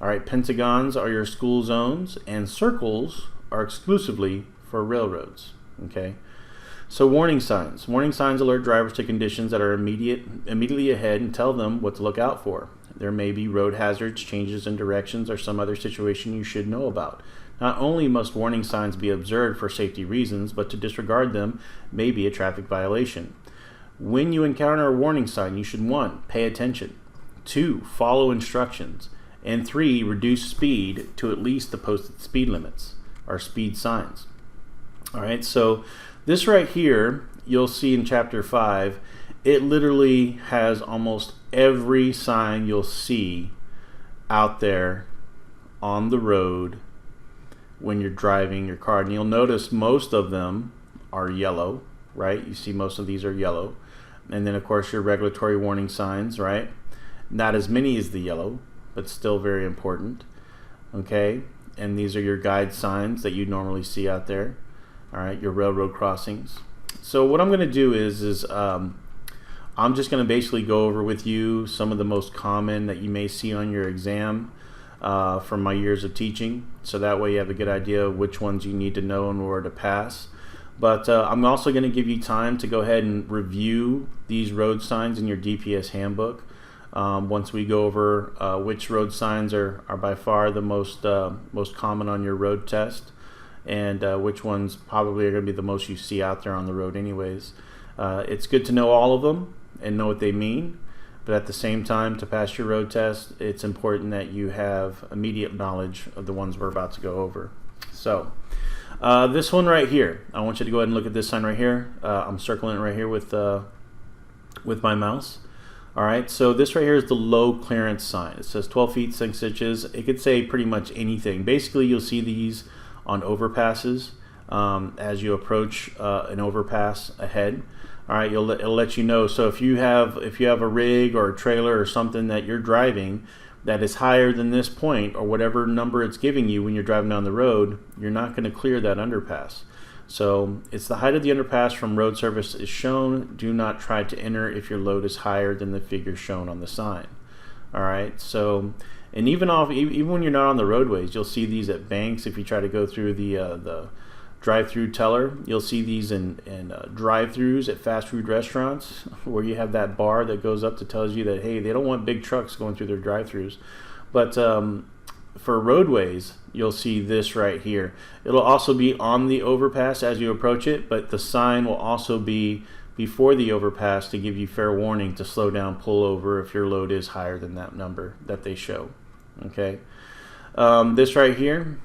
All right, pentagons are your school zones, and circles are exclusively for railroads. Okay. So warning signs. Warning signs alert drivers to conditions that are immediately ahead and tell them what to look out for. There may be road hazards, changes in directions, or some other situation you should know about. Not only must warning signs be observed for safety reasons, but to disregard them may be a traffic violation. When you encounter a warning sign, you should 1. Pay attention, 2. Follow instructions, and 3. Reduce speed to at least the posted speed limits or speed signs. All right, so this right here, you'll see in chapter 5, it literally has almost every sign you'll see out there on the road when you're driving your car. And you'll notice most of them are yellow, right? You see most of these are yellow. And then of course your regulatory warning signs, right? Not as many as the yellow, but still very important. Okay, and these are your guide signs that you normally see out there. All right, your railroad crossings. So what I'm going to do is I'm just going to basically go over with you some of the most common that you may see on your exam from my years of teaching. So that way you have a good idea of which ones you need to know in order to pass. But I'm also going to give you time to go ahead and review these road signs in your DPS handbook. Once we go over which road signs are by far the most common on your road test, and which ones probably are going to be the most you see out there on the road anyways. It's good to know all of them and know what they mean, but at the same time, to pass your road test, it's important that you have immediate knowledge of the ones we're about to go over. So this one right here, I want you to go ahead and look at this sign right here. I'm circling it right here with my mouse. All right, so this right here is the low clearance sign. It says 12 feet 6 inches. It could say pretty much anything. Basically, you'll see these on overpasses as you approach an overpass ahead. All right, it'll let you know. So if you have a rig or a trailer or something that you're driving that is higher than this point or whatever number it's giving you when you're driving down the road, you're not going to clear that underpass. So it's the height of the underpass from road surface is shown. Do not try to enter if your load is higher than the figure shown on the sign. All right, so and even when you're not on the roadways, you'll see these at banks. If you try to go through the drive-through teller, you'll see these in drive-throughs at fast food restaurants where you have that bar that goes up that tells you that, hey, they don't want big trucks going through their drive-throughs. But for roadways, you'll see this right here. It'll also be on the overpass as you approach it, but the sign will also be before the overpass to give you fair warning to slow down, pull over if your load is higher than that number that they show. Okay, this right here,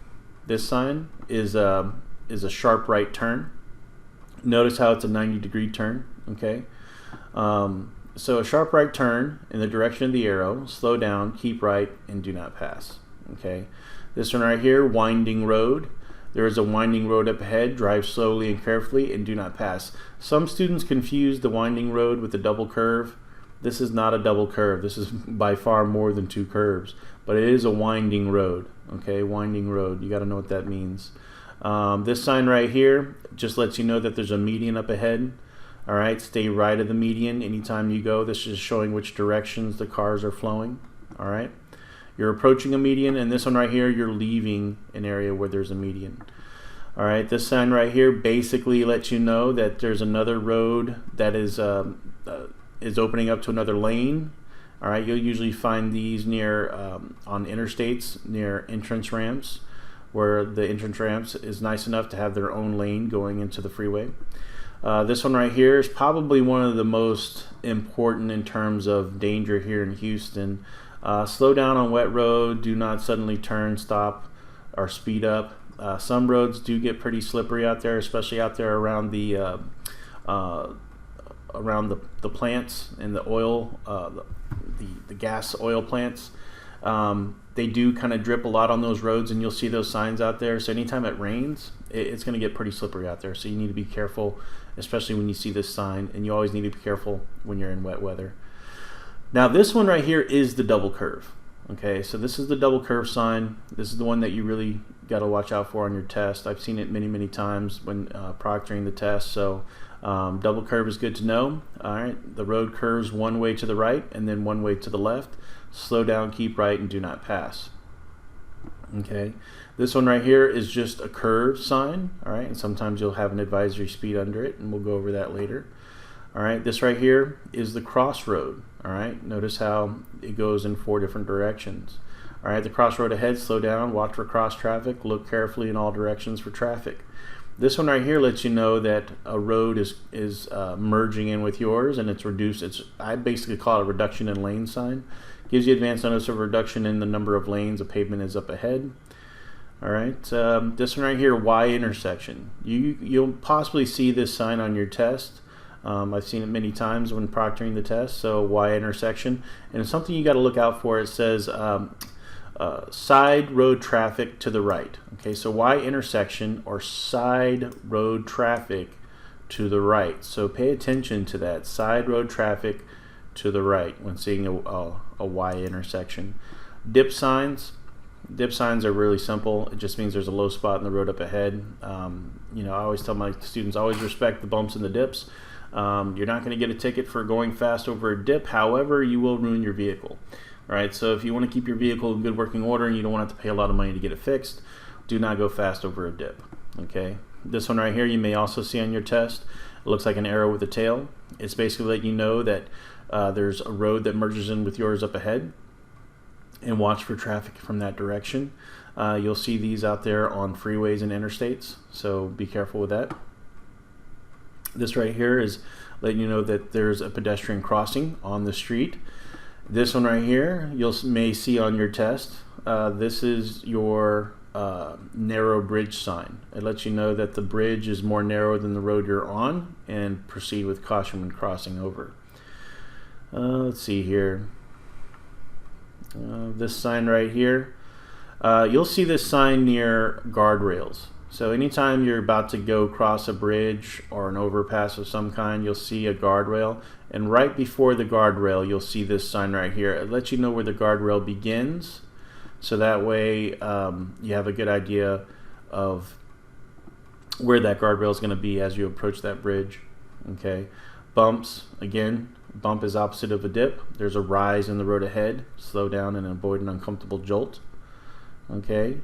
this sign is a sharp right turn. Notice how it's a 90-degree turn. Okay, so a sharp right turn in the direction of the arrow. Slow down, keep right, and do not pass. Okay, this one right here, winding road. There is a winding road up ahead. Drive slowly and carefully and do not pass. Some students confuse the winding road with the double curve. This is not a double curve. This is by far more than 2 curves, but it is a winding road. Okay, winding road. You got to know what that means. This sign right here just lets you know that there's a median up ahead. All right, stay right of the median anytime you go. This is showing which directions the cars are flowing. All right. You're approaching a median, and this one right here, you're leaving an area where there's a median. All right, this sign right here basically lets you know that there's another road that is opening up to another lane. All right, you'll usually find these near on interstates near entrance ramps, where the entrance ramps is nice enough to have their own lane going into the freeway. This one right here is probably one of the most important in terms of danger here in Houston. Slow down on wet road. Do not suddenly turn, stop, or speed up. Some roads do get pretty slippery out there, especially out there around the plants and the oil, the gas oil plants. They do kind of drip a lot on those roads, and you'll see those signs out there. So anytime it rains, it's going to get pretty slippery out there. So you need to be careful, especially when you see this sign, and you always need to be careful when you're in wet weather. Now this one right here is the double curve. Okay, so this is the double curve sign. This is the one that you really got to watch out for on your test. I've seen it many times when proctoring the test. So double curve is good to know. All right, the road curves one way to the right and then one way to the left. Slow down, keep right, and do not pass. Okay, This one right here is just a curve sign, all right, and sometimes you'll have an advisory speed under it, and we'll go over that later. All right, this right here is the crossroad. All right, notice how it goes in 4 different directions. All right, the crossroad ahead, slow down, watch for cross traffic, look carefully in all directions for traffic. This one right here lets you know that a road is merging in with yours, and it's reduced. I basically call it a reduction in lane sign. Gives you advance notice of reduction in the number of lanes a pavement is up ahead. All right, this one right here, Y intersection. You'll possibly see this sign on your test. I've seen it many times when proctoring the test. So Y intersection, and it's something you got to look out for. It says side road traffic to the right. Okay, so Y intersection or side road traffic to the right. So pay attention to that, side road traffic to the right when seeing a Y intersection. Dip signs. Dip signs are really simple. It just means there's a low spot in the road up ahead. You know, I always tell my students, always respect the bumps and the dips. You're not going to get a ticket for going fast over a dip. However, you will ruin your vehicle. All right, so if you want to keep your vehicle in good working order and you don't want to have to pay a lot of money to get it fixed, do not go fast over a dip. Okay, this one right here you may also see on your test. It looks like an arrow with a tail. It's basically letting you know that there's a road that merges in with yours up ahead, and watch for traffic from that direction. You'll see these out there on freeways and interstates, so be careful with that. This right here is letting you know that there's a pedestrian crossing on the street. This one right here you may see on your test. This is your narrow bridge sign. It lets you know that the bridge is more narrow than the road you're on, and proceed with caution when crossing over. Let's see here. This sign right here, you'll see this sign near guardrails. So anytime you're about to go cross a bridge or an overpass of some kind, you'll see a guardrail, and right before the guardrail you'll see this sign right here. It lets you know where the guardrail begins, so that way you have a good idea of where that guardrail is going to be as you approach that bridge. Okay, bumps, again, bump is opposite of a dip. There's a rise in the road ahead. Slow down and avoid an uncomfortable jolt. Okay,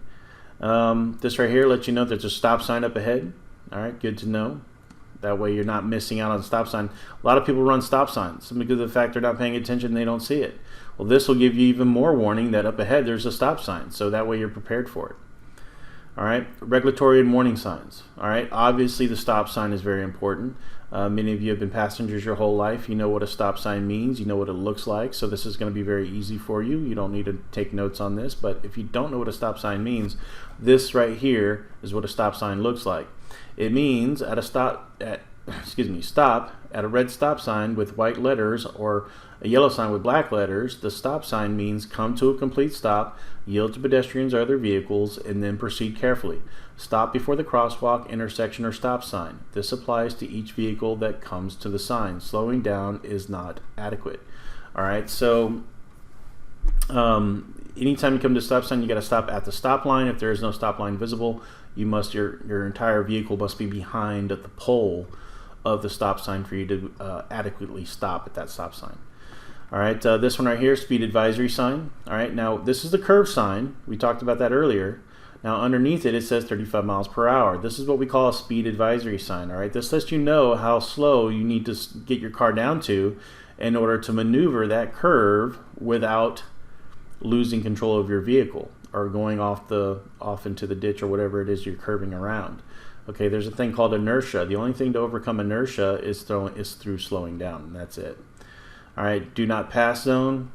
this right here lets you know there's a stop sign up ahead. All right, good to know. That way you're not missing out on the stop sign. A lot of people run stop signs simply because of the fact they're not paying attention and they don't see it. Well, this will give you even more warning that up ahead there's a stop sign, so that way you're prepared for it. All right, regulatory and warning signs. All right, obviously the stop sign is very important. Many of you have been passengers your whole life. You know what a stop sign means. You know what it looks like. So this is going to be very easy for you. You don't need to take notes on this. But if you don't know what a stop sign means, this right here is what a stop sign looks like. It means stop at a red stop sign with white letters or a yellow sign with black letters. The stop sign means come to a complete stop, yield to pedestrians or other vehicles, and then proceed carefully. Stop before the crosswalk, intersection, or stop sign. This applies to each vehicle that comes to the sign. Slowing down is not adequate. All right, so anytime you come to a stop sign, you got to stop at the stop line. If there is no stop line visible, your entire vehicle must be behind at the pole of the stop sign for you to adequately stop at that stop sign. All right, this one right here, speed advisory sign. All right, now this is the curve sign. We talked about that earlier. Now underneath it, it says 35 miles per hour. This is what we call a speed advisory sign. All right, this lets you know how slow you need to get your car down to in order to maneuver that curve without losing control of your vehicle or going off into the ditch or whatever it is you're curving around. Okay, there's a thing called inertia. The only thing to overcome inertia is through slowing down, and that's it. All right, do not pass zone.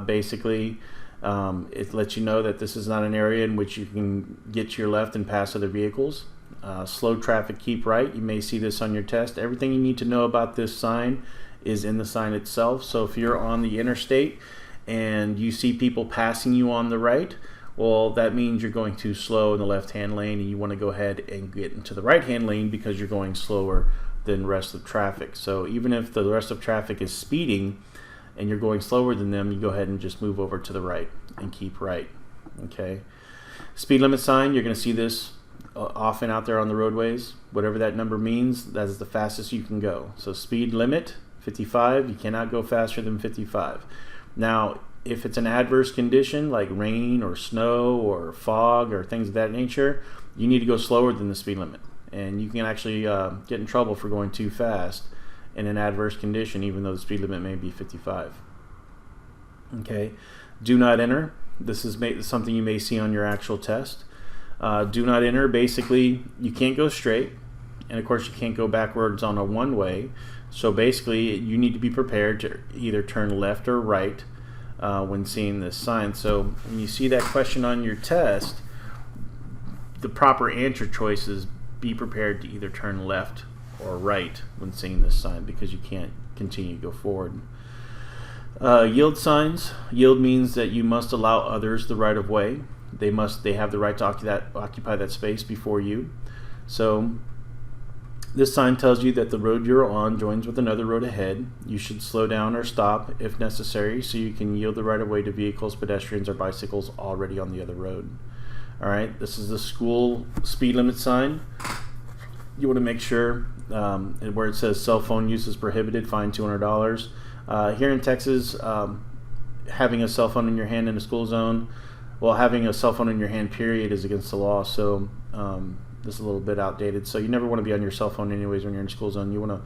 Basically, it lets you know that this is not an area in which you can get to your left and pass other vehicles. Slow traffic, keep right. You may see this on your test. Everything you need to know about this sign is in the sign itself. So if you're on the interstate and you see people passing you on the right, well, that means you're going too slow in the left-hand lane, and you want to go ahead and get into the right-hand lane because you're going slower than the rest of traffic. So even if the rest of traffic is speeding and you're going slower than them, you go ahead and just move over to the right and keep right. Okay. Speed limit sign, you're going to see this often out there on the roadways. Whatever that number means, that is the fastest you can go. So speed limit 55, you cannot go faster than 55. Now, If it's an adverse condition like rain or snow or fog or things of that nature, you need to go slower than the speed limit. And you can actually get in trouble for going too fast in an adverse condition, even though the speed limit may be 55. Okay, do not enter. This is something you may see on your actual test. Do not enter, basically, you can't go straight, and of course you can't go backwards on a one-way. So basically, you need to be prepared to either turn left or right when seeing this sign. So when you see that question on your test, the proper answer choice is be prepared to either turn left or right when seeing this sign, because you can't continue to go forward. Yield signs. Yield means that you must allow others the right of way. They have the right to occupy that space before you. So this sign tells you that the road you're on joins with another road ahead. You should slow down or stop if necessary, so you can yield the right of way to vehicles, pedestrians, or bicycles already on the other road. Alright, this is the school speed limit sign. You want to make sure where it says cell phone use is prohibited, fine $200. Here in Texas, having a cell phone in your hand in a school zone, well, having a cell phone in your hand period is against the law, so this is a little bit outdated. So you never want to be on your cell phone anyways when you're in a school zone. You want to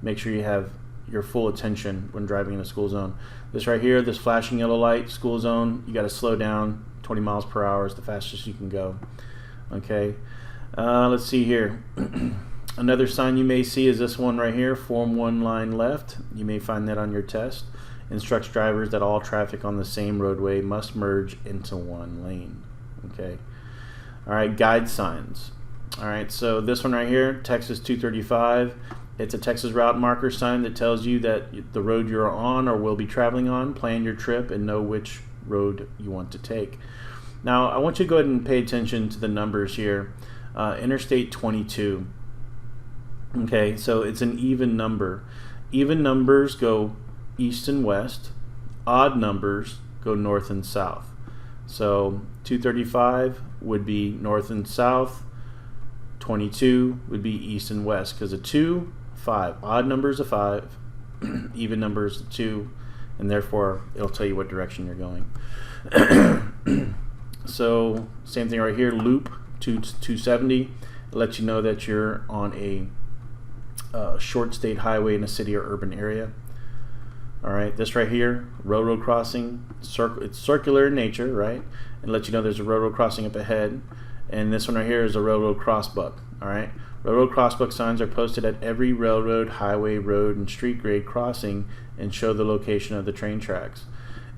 make sure you have your full attention when driving in a school zone. This right here, this flashing yellow light, school zone, you got to slow down. 20 miles per hour is the fastest you can go. Okay, let's see here. Another sign you may see is this one right here, form 1 line left. You may find that on your test. Instructs drivers that all traffic on the same roadway must merge into one lane. Okay. All right, guide signs. All right, so this one right here, Texas 235. It's a Texas route marker sign that tells you that the road you're on or will be traveling on. Plan your trip and know which road you want to take. Now, I want you to go ahead and pay attention to the numbers here. Interstate 22. Okay, so it's an even number. Even numbers go east and west. Odd numbers go north and south. So 235 would be north and south. 22 would be east and west, because a 2, 5. Odd numbers a 5. Even numbers a 2. And therefore, it'll tell you what direction you're going. So, same thing right here, loop 270. It lets you know that you're on a short state highway in a city or urban area. Alright, this right here, railroad crossing, it's circular in nature, right? It lets you know there's a railroad crossing up ahead. And this one right here is a railroad crossbuck. Alright, railroad crossbuck signs are posted at every railroad, highway, road, and street grade crossing and show the location of the train tracks.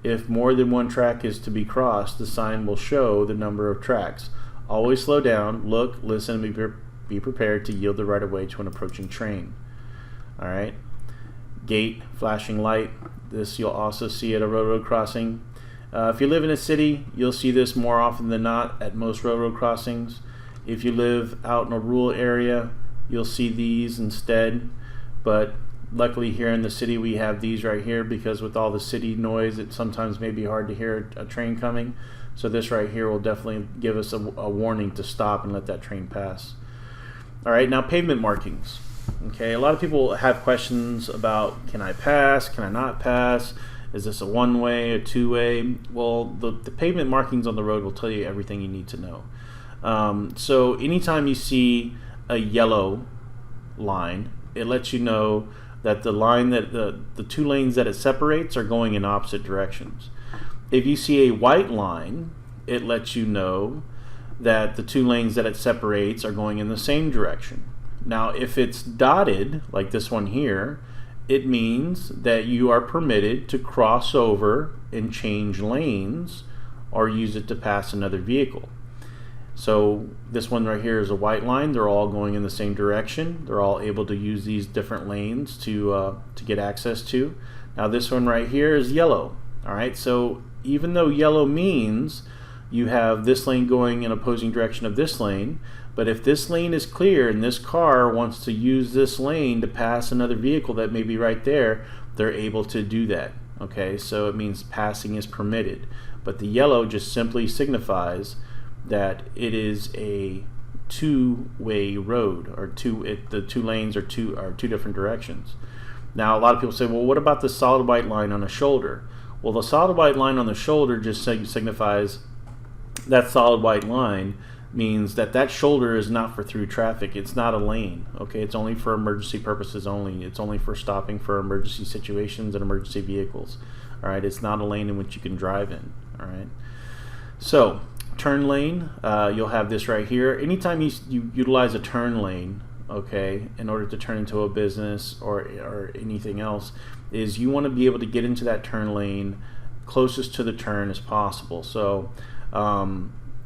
If more than one track is to be crossed, the sign will show the number of tracks. Always slow down, look, listen, and be prepared to yield the right of way to an approaching train. Alright, gate, flashing light. This you'll also see at a railroad crossing. If you live in a city, you'll see this more often than not at most railroad crossings. If you live out in a rural area, you'll see these instead. But luckily here in the city we have these right here, because with all the city noise it sometimes may be hard to hear a train coming. So this right here will definitely give us a warning to stop and let that train pass. Alright, now pavement markings. Okay, a lot of people have questions about, can I pass, can I not pass? Is this a one-way, a two-way? Well, the pavement markings on the road will tell you everything you need to know. So anytime you see a yellow line, it lets you know that the line that the two lanes that it separates are going in opposite directions. If you see a white line, it lets you know that the two lanes that it separates are going in the same direction. Now, if it's dotted, like this one here, it means that you are permitted to cross over and change lanes or use it to pass another vehicle. So this one right here is a white line. They're all going in the same direction. They're all able to use these different lanes to get access to. Now this one right here is yellow. All right, so even though yellow means you have this lane going in opposing direction of this lane, but if this lane is clear and this car wants to use this lane to pass another vehicle that may be right there, they're able to do that. Okay, so it means passing is permitted. But the yellow just simply signifies that it is a two-way road, or the two lanes are two different directions. Now a lot of people say, well, what about the solid white line on a shoulder? Well, the solid white line on the shoulder just signifies that solid white line means that that shoulder is not for through traffic. It's not a lane. Okay, it's only for emergency purposes only. It's only for stopping for emergency situations and emergency vehicles. All right, it's not a lane in which you can drive in. All right. So turn lane, you'll have this right here. Anytime you utilize a turn lane, okay, in order to turn into a business or anything else, is you want to be able to get into that turn lane closest to the turn as possible. So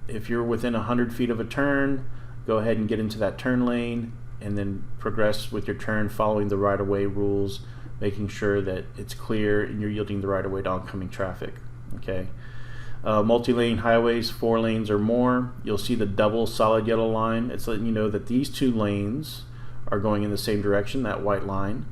if you're within 100 feet of a turn, go ahead and get into that turn lane and then progress with your turn following the right-of-way rules, making sure that it's clear and you're yielding the right-of-way to oncoming traffic. Okay. Multi-lane highways, 4 lanes or more, you'll see the double solid yellow line. It's letting you know that these 2 lanes are going in the same direction, that white line.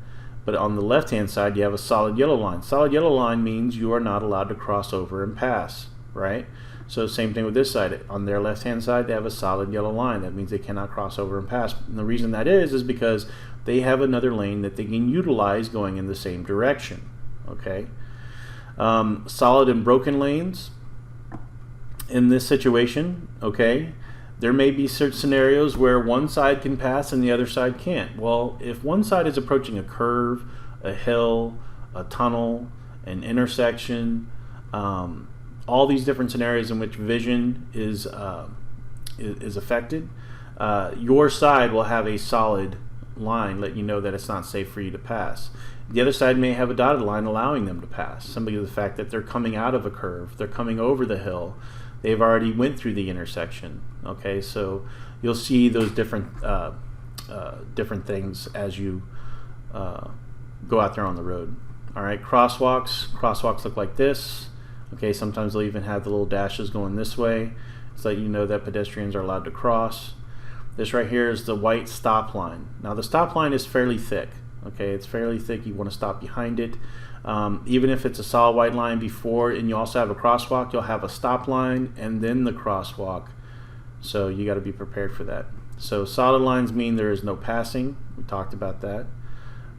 But on the left-hand side, you have a solid yellow line. Solid yellow line means you are not allowed to cross over and pass, right? So same thing with this side. On their left-hand side, they have a solid yellow line. That means they cannot cross over and pass. And the reason that is because they have another lane that they can utilize going in the same direction, okay? Solid and broken lanes. In this situation, okay, there may be certain scenarios where one side can pass and the other side can't. Well, if one side is approaching a curve, a hill, a tunnel, an intersection, all these different scenarios in which vision is affected, your side will have a solid line letting you know that it's not safe for you to pass. The other side may have a dotted line allowing them to pass, simply the fact that they're coming out of a curve, they're coming over the hill, they've already went through the intersection. Okay, so you'll see those different different things as you go out there on the road. All right, crosswalks look like this. Okay, sometimes they'll even have the little dashes going this way, so that you know that pedestrians are allowed to cross. This right here is the white stop line. Now the stop line is fairly thick. Okay, it's fairly thick. You want to stop behind it. Even if it's a solid white line before, and you also have a crosswalk, you'll have a stop line and then the crosswalk. So you got to be prepared for that. So solid lines mean there is no passing. We talked about that.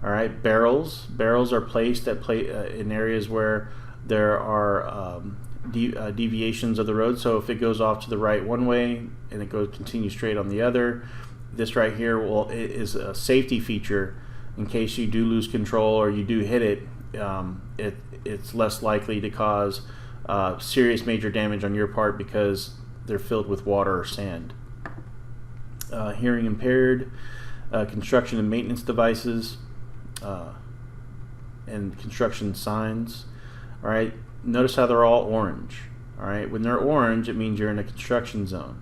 All right, barrels. Barrels are placed in areas where there are deviations of the road. So if it goes off to the right one way and it continues straight on the other, this right here is a safety feature. In case you do lose control or you do hit it, it's less likely to cause serious major damage on your part because they're filled with water or sand. Hearing impaired, construction and maintenance devices, and construction signs. All right, notice how they're all orange. All right, when they're orange, it means you're in a construction zone.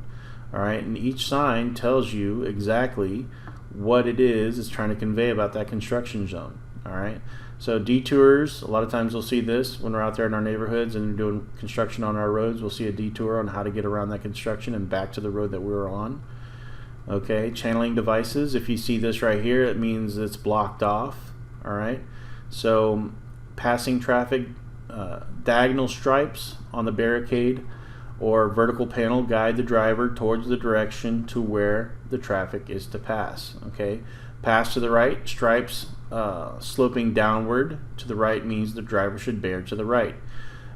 All right, and each sign tells you exactly what it is it's trying to convey about that construction zone. All right, so detours, a lot of times we'll see this when we're out there in our neighborhoods and doing construction on our roads. We'll see a detour on how to get around that construction and back to the road that we were on. Okay, channeling devices, if you see this right here, it means it's blocked off. All right, so passing traffic, diagonal stripes on the barricade or vertical panel guide the driver towards the direction to where the traffic is to pass. Okay, pass to the right, stripes sloping downward to the right means the driver should bear to the right.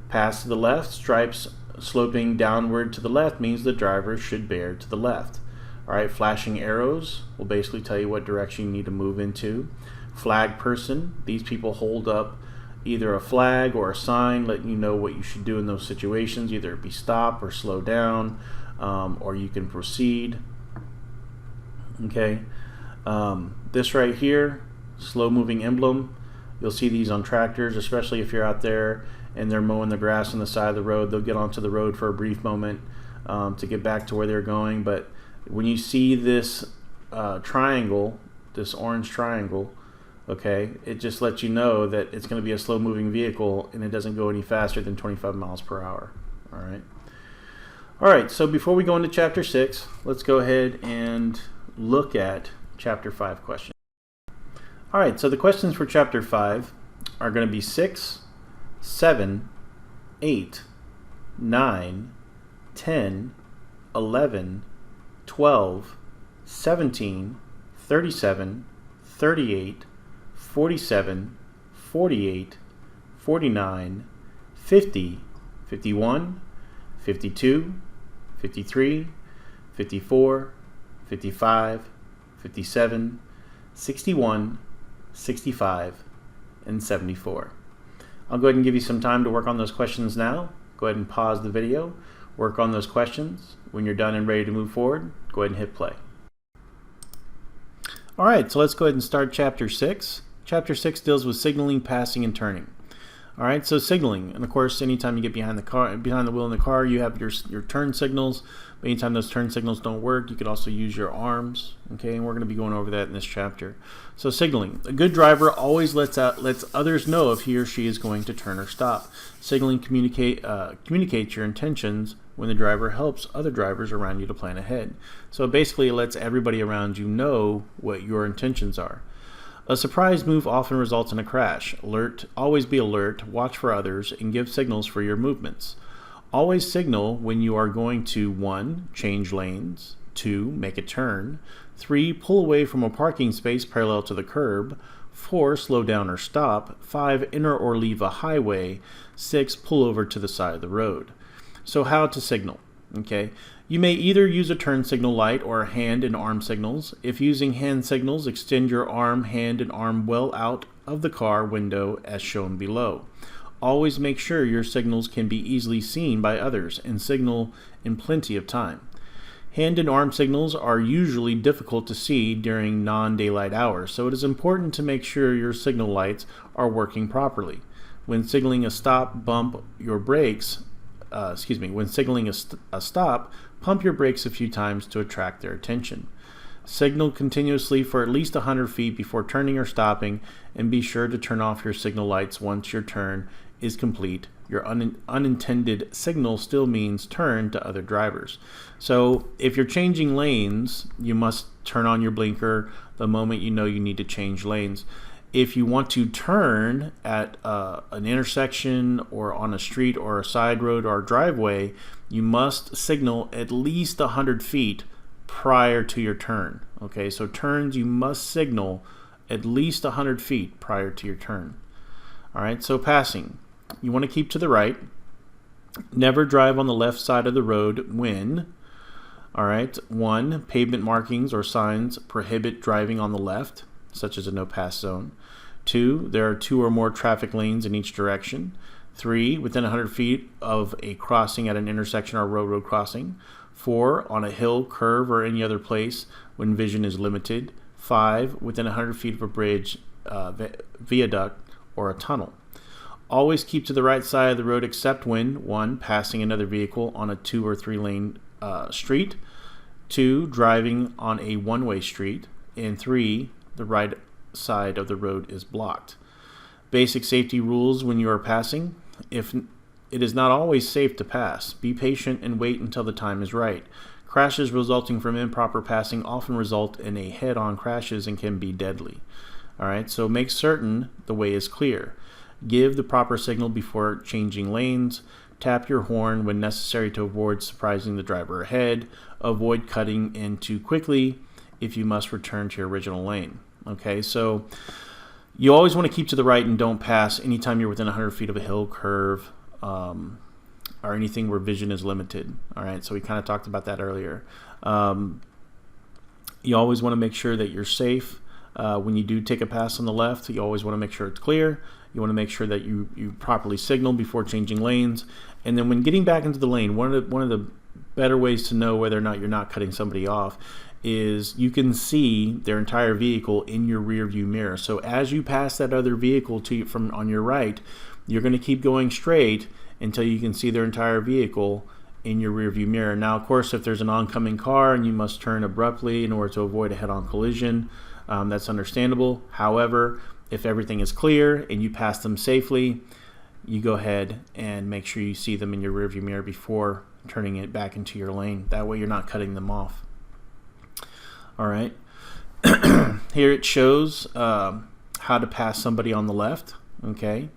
Pass to the left, stripes sloping downward to the left means the driver should bear to the left. All right, flashing arrows will basically tell you what direction you need to move into. Flag person, these people hold up either a flag or a sign letting you know what you should do in those situations, either it be stop or slow down, or you can proceed. Okay, this right here, slow moving emblem, you'll see these on tractors, especially if you're out there and they're mowing the grass on the side of the road. They'll get onto the road for a brief moment to get back to where they're going, but when you see this triangle, this orange triangle, okay, it just lets you know that it's going to be a slow moving vehicle and it doesn't go any faster than 25 miles per hour. All right, so before we go into chapter 6, let's go ahead and look at chapter 5 questions. All right, so the questions for chapter 5 are going to be 6, 7, 8, 9, 10, 11, 12, 17, 37, 38, 47, 48, 49, 50, 51, 52, 53, 54, 55, 57, 61, 65, and 74. I'll go ahead and give you some time to work on those questions now. Go ahead and pause the video, work on those questions. When you're done and ready to move forward, go ahead and hit play. All right, so let's go ahead and start Chapter 6. Chapter 6 deals with signaling, passing, and turning. All right, so signaling, and of course, anytime you get behind the wheel in the car, you have your turn signals. But anytime those turn signals don't work, you could also use your arms. Okay, and we're going to be going over that in this chapter. So signaling, a good driver always lets others know if he or she is going to turn or stop. Signaling communicates your intentions when the driver helps other drivers around you to plan ahead. So basically, it lets everybody around you know what your intentions are. A surprise move often results in a crash. Always be alert, watch for others, and give signals for your movements. Always signal when you are going to 1. Change lanes, 2. Make a turn, 3. Pull away from a parking space parallel to the curb, 4. Slow down or stop, 5. Enter or leave a highway, 6. Pull over to the side of the road. So how to signal? Okay. You may either use a turn signal light or hand and arm signals. If using hand signals, extend your arm, hand, and arm well out of the car window as shown below. Always make sure your signals can be easily seen by others and signal in plenty of time. Hand and arm signals are usually difficult to see during non-daylight hours, so it is important to make sure your signal lights are working properly. When signaling a stop, pump your brakes a few times to attract their attention. Signal continuously for at least 100 feet before turning or stopping, and be sure to turn off your signal lights once your turn is complete. Your unintended signal still means turn to other drivers. So if you're changing lanes, you must turn on your blinker the moment you know you need to change lanes. If you want to turn at an intersection or on a street or a side road or a driveway, you must signal at least 100 feet prior to your turn. Okay, so turns, you must signal at least 100 feet prior to your turn. All right, so passing. You want to keep to the right. Never drive on the left side of the road when, all right, 1, pavement markings or signs prohibit driving on the left, such as a no pass zone. 2, there are 2 or more traffic lanes in each direction. 3, within 100 feet of a crossing at an intersection or road crossing. 4, on a hill, curve, or any other place when vision is limited. 5, within 100 feet of a bridge, viaduct, or a tunnel. Always keep to the right side of the road except when 1, passing another vehicle on a 2 or 3 lane street. 2, driving on a one-way street. And 3, the right side of the road is blocked. Basic safety rules when you are passing. If it is not always safe to pass, be patient and wait until the time is right. Crashes resulting from improper passing often result in a head-on crashes and can be deadly. All right, so make certain the way is clear. Give the proper signal before changing lanes. Tap your horn when necessary to avoid surprising the driver ahead. Avoid cutting in too quickly if you must return to your original lane. Okay, so you always want to keep to the right and don't pass anytime you're within 100 feet of a hill, curve, or anything where vision is limited. All right, so we kind of talked about that earlier. You always want to make sure that you're safe. When you do take a pass on the left, you always want to make sure it's clear. You want to make sure that you properly signal before changing lanes. And then when getting back into the lane, one of the better ways to know whether or not you're not cutting somebody off is you can see their entire vehicle in your rear view mirror. So as you pass that other vehicle from on your right, you're going to keep going straight until you can see their entire vehicle in your rear view mirror. Now, of course, if there's an oncoming car and you must turn abruptly in order to avoid a head-on collision, that's understandable. However, if everything is clear and you pass them safely, you go ahead and make sure you see them in your rearview mirror before turning it back into your lane. That way you're not cutting them off. All right. Here it shows how to pass somebody on the left, okay,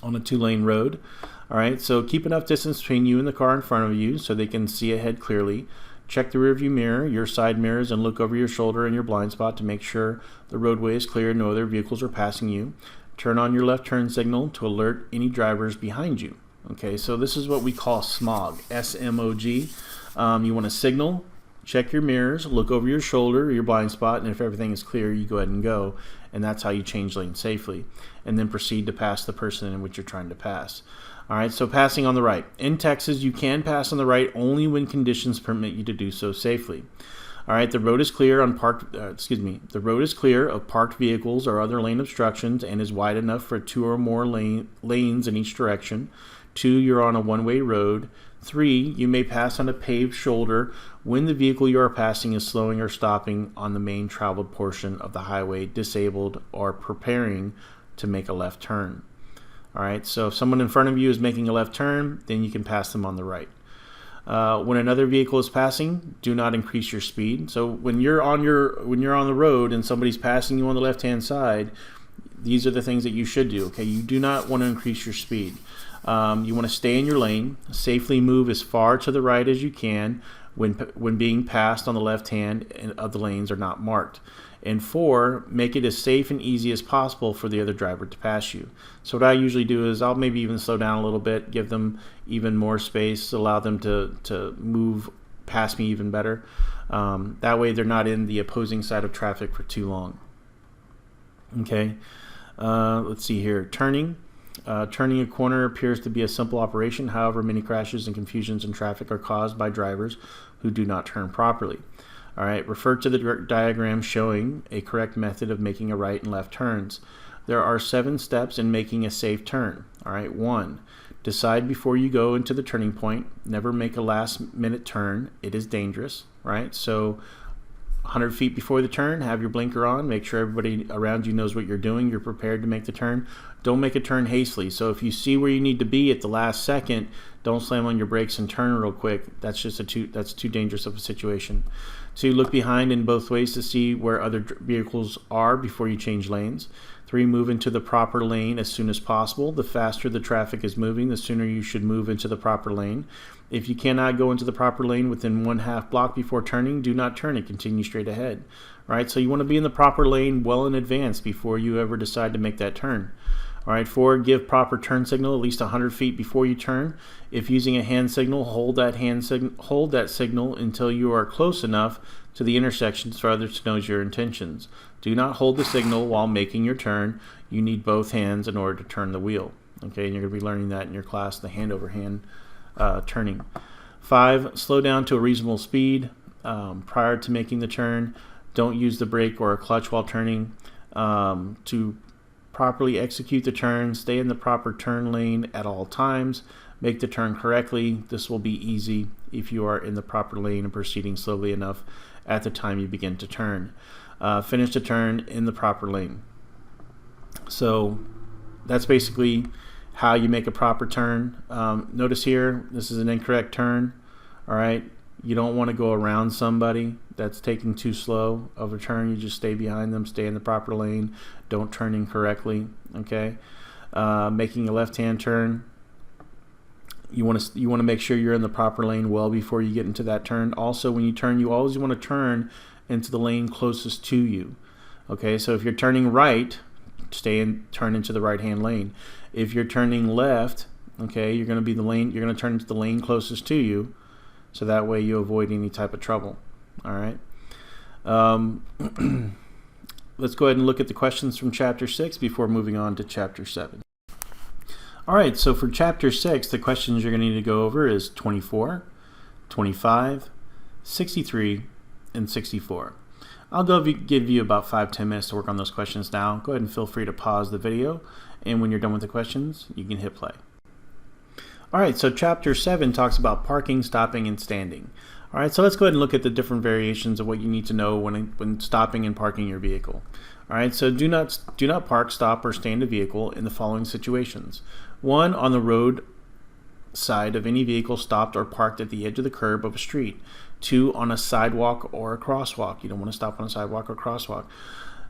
on a 2-lane road. All right, so keep enough distance between you and the car in front of you so they can see ahead clearly. Check the rearview mirror, your side mirrors, and look over your shoulder and your blind spot to make sure the roadway is clear and no other vehicles are passing you. turn on your left turn signal to alert any drivers behind you. Okay, so this is what we call smog, S-M-O-G. You want to signal, check your mirrors, look over your shoulder, your blind spot, and if everything is clear, you go ahead and go. And that's how you change lanes safely. And then proceed to pass the person in which you're trying to pass. All right, so passing on the right. In Texas, you can pass on the right only when conditions permit you to do so safely. All right, the road is clear on the road is clear of parked vehicles or other lane obstructions and is wide enough for 2 or more lanes in each direction. 2, you're on a one-way road. 3, you may pass on a paved shoulder when the vehicle you are passing is slowing or stopping on the main traveled portion of the highway, disabled, or preparing to make a left turn. All right, so if someone in front of you is making a left turn, then you can pass them on the right. When another vehicle is passing, do not increase your speed. So when you're on the road and somebody's passing you on the left-hand side, these are the things that you should do. Okay, you do not want to increase your speed. You want to stay in your lane, safely move as far to the right as you can when being passed on the left hand of the lanes are not marked. And 4, make it as safe and easy as possible for the other driver to pass you. So what I usually do is I'll maybe even slow down a little bit, give them even more space, allow them to move past me even better. That way they're not in the opposing side of traffic for too long. Okay, let's see here. Turning a corner appears to be a simple operation. However, many crashes and confusions in traffic are caused by drivers who do not turn properly. All right, refer to the diagram showing a correct method of making a right and left turns. There are 7 steps in making a safe turn. All right, 1, decide before you go into the turning point. Never make a last-minute turn. It is dangerous, right? So 100 feet before the turn, have your blinker on. Make sure everybody around you knows what you're doing. You're prepared to make the turn. Don't make a turn hastily. So if you see where you need to be at the last second, don't slam on your brakes and turn real quick. That's just that's too dangerous of a situation. 2, look behind in both ways to see where other vehicles are before you change lanes. 3, move into the proper lane as soon as possible. The faster the traffic is moving, the sooner you should move into the proper lane. If you cannot go into the proper lane within 1/2 block before turning, do not turn and continue straight ahead. Right? So you want to be in the proper lane well in advance before you ever decide to make that turn. All right, 4, give proper turn signal at least 100 feet before you turn. If using a hand signal, hold that signal until you are close enough to the intersections for others to know your intentions. Do not hold the signal while making your turn. You need both hands in order to turn the wheel. Okay, and you're going to be learning that in your class, the hand-over-hand turning. 5, slow down to a reasonable speed prior to making the turn. Don't use the brake or a clutch while turning. To properly execute the turn, stay in the proper turn lane at all times. Make the turn correctly. This will be easy if you are in the proper lane and proceeding slowly enough at the time you begin to turn. Finish the turn in the proper lane. So that's basically how you make a proper turn. Notice here, this is an incorrect turn. All right, you don't want to go around somebody that's taking too slow of a turn. You just stay behind them, stay in the proper lane, don't turn incorrectly. Okay, making a left-hand turn, you want to make sure you're in the proper lane well before you get into that turn. Also, when you turn, you always want to turn into the lane closest to you. Okay, so if you're turning right, turn into the right-hand lane. If you're turning left, okay, you're going to turn into the lane closest to you, so that way you avoid any type of trouble. All right. Let's go ahead and look at the questions from Chapter 6 before moving on to Chapter 7. All right, so for Chapter 6, the questions you're going to need to go over is 24, 25, 63, and 64. I'll give you about 5-10 minutes to work on those questions now. Go ahead and feel free to pause the video, and when you're done with the questions, you can hit play. All right, so Chapter 7 talks about parking, stopping, and standing. All right, so let's go ahead and look at the different variations of what you need to know when stopping and parking your vehicle. All right, so do not park, stop, or stand a vehicle in the following situations. 1, on the road side of any vehicle stopped or parked at the edge of the curb of a street. 2, on a sidewalk or a crosswalk. You don't want to stop on a sidewalk or crosswalk.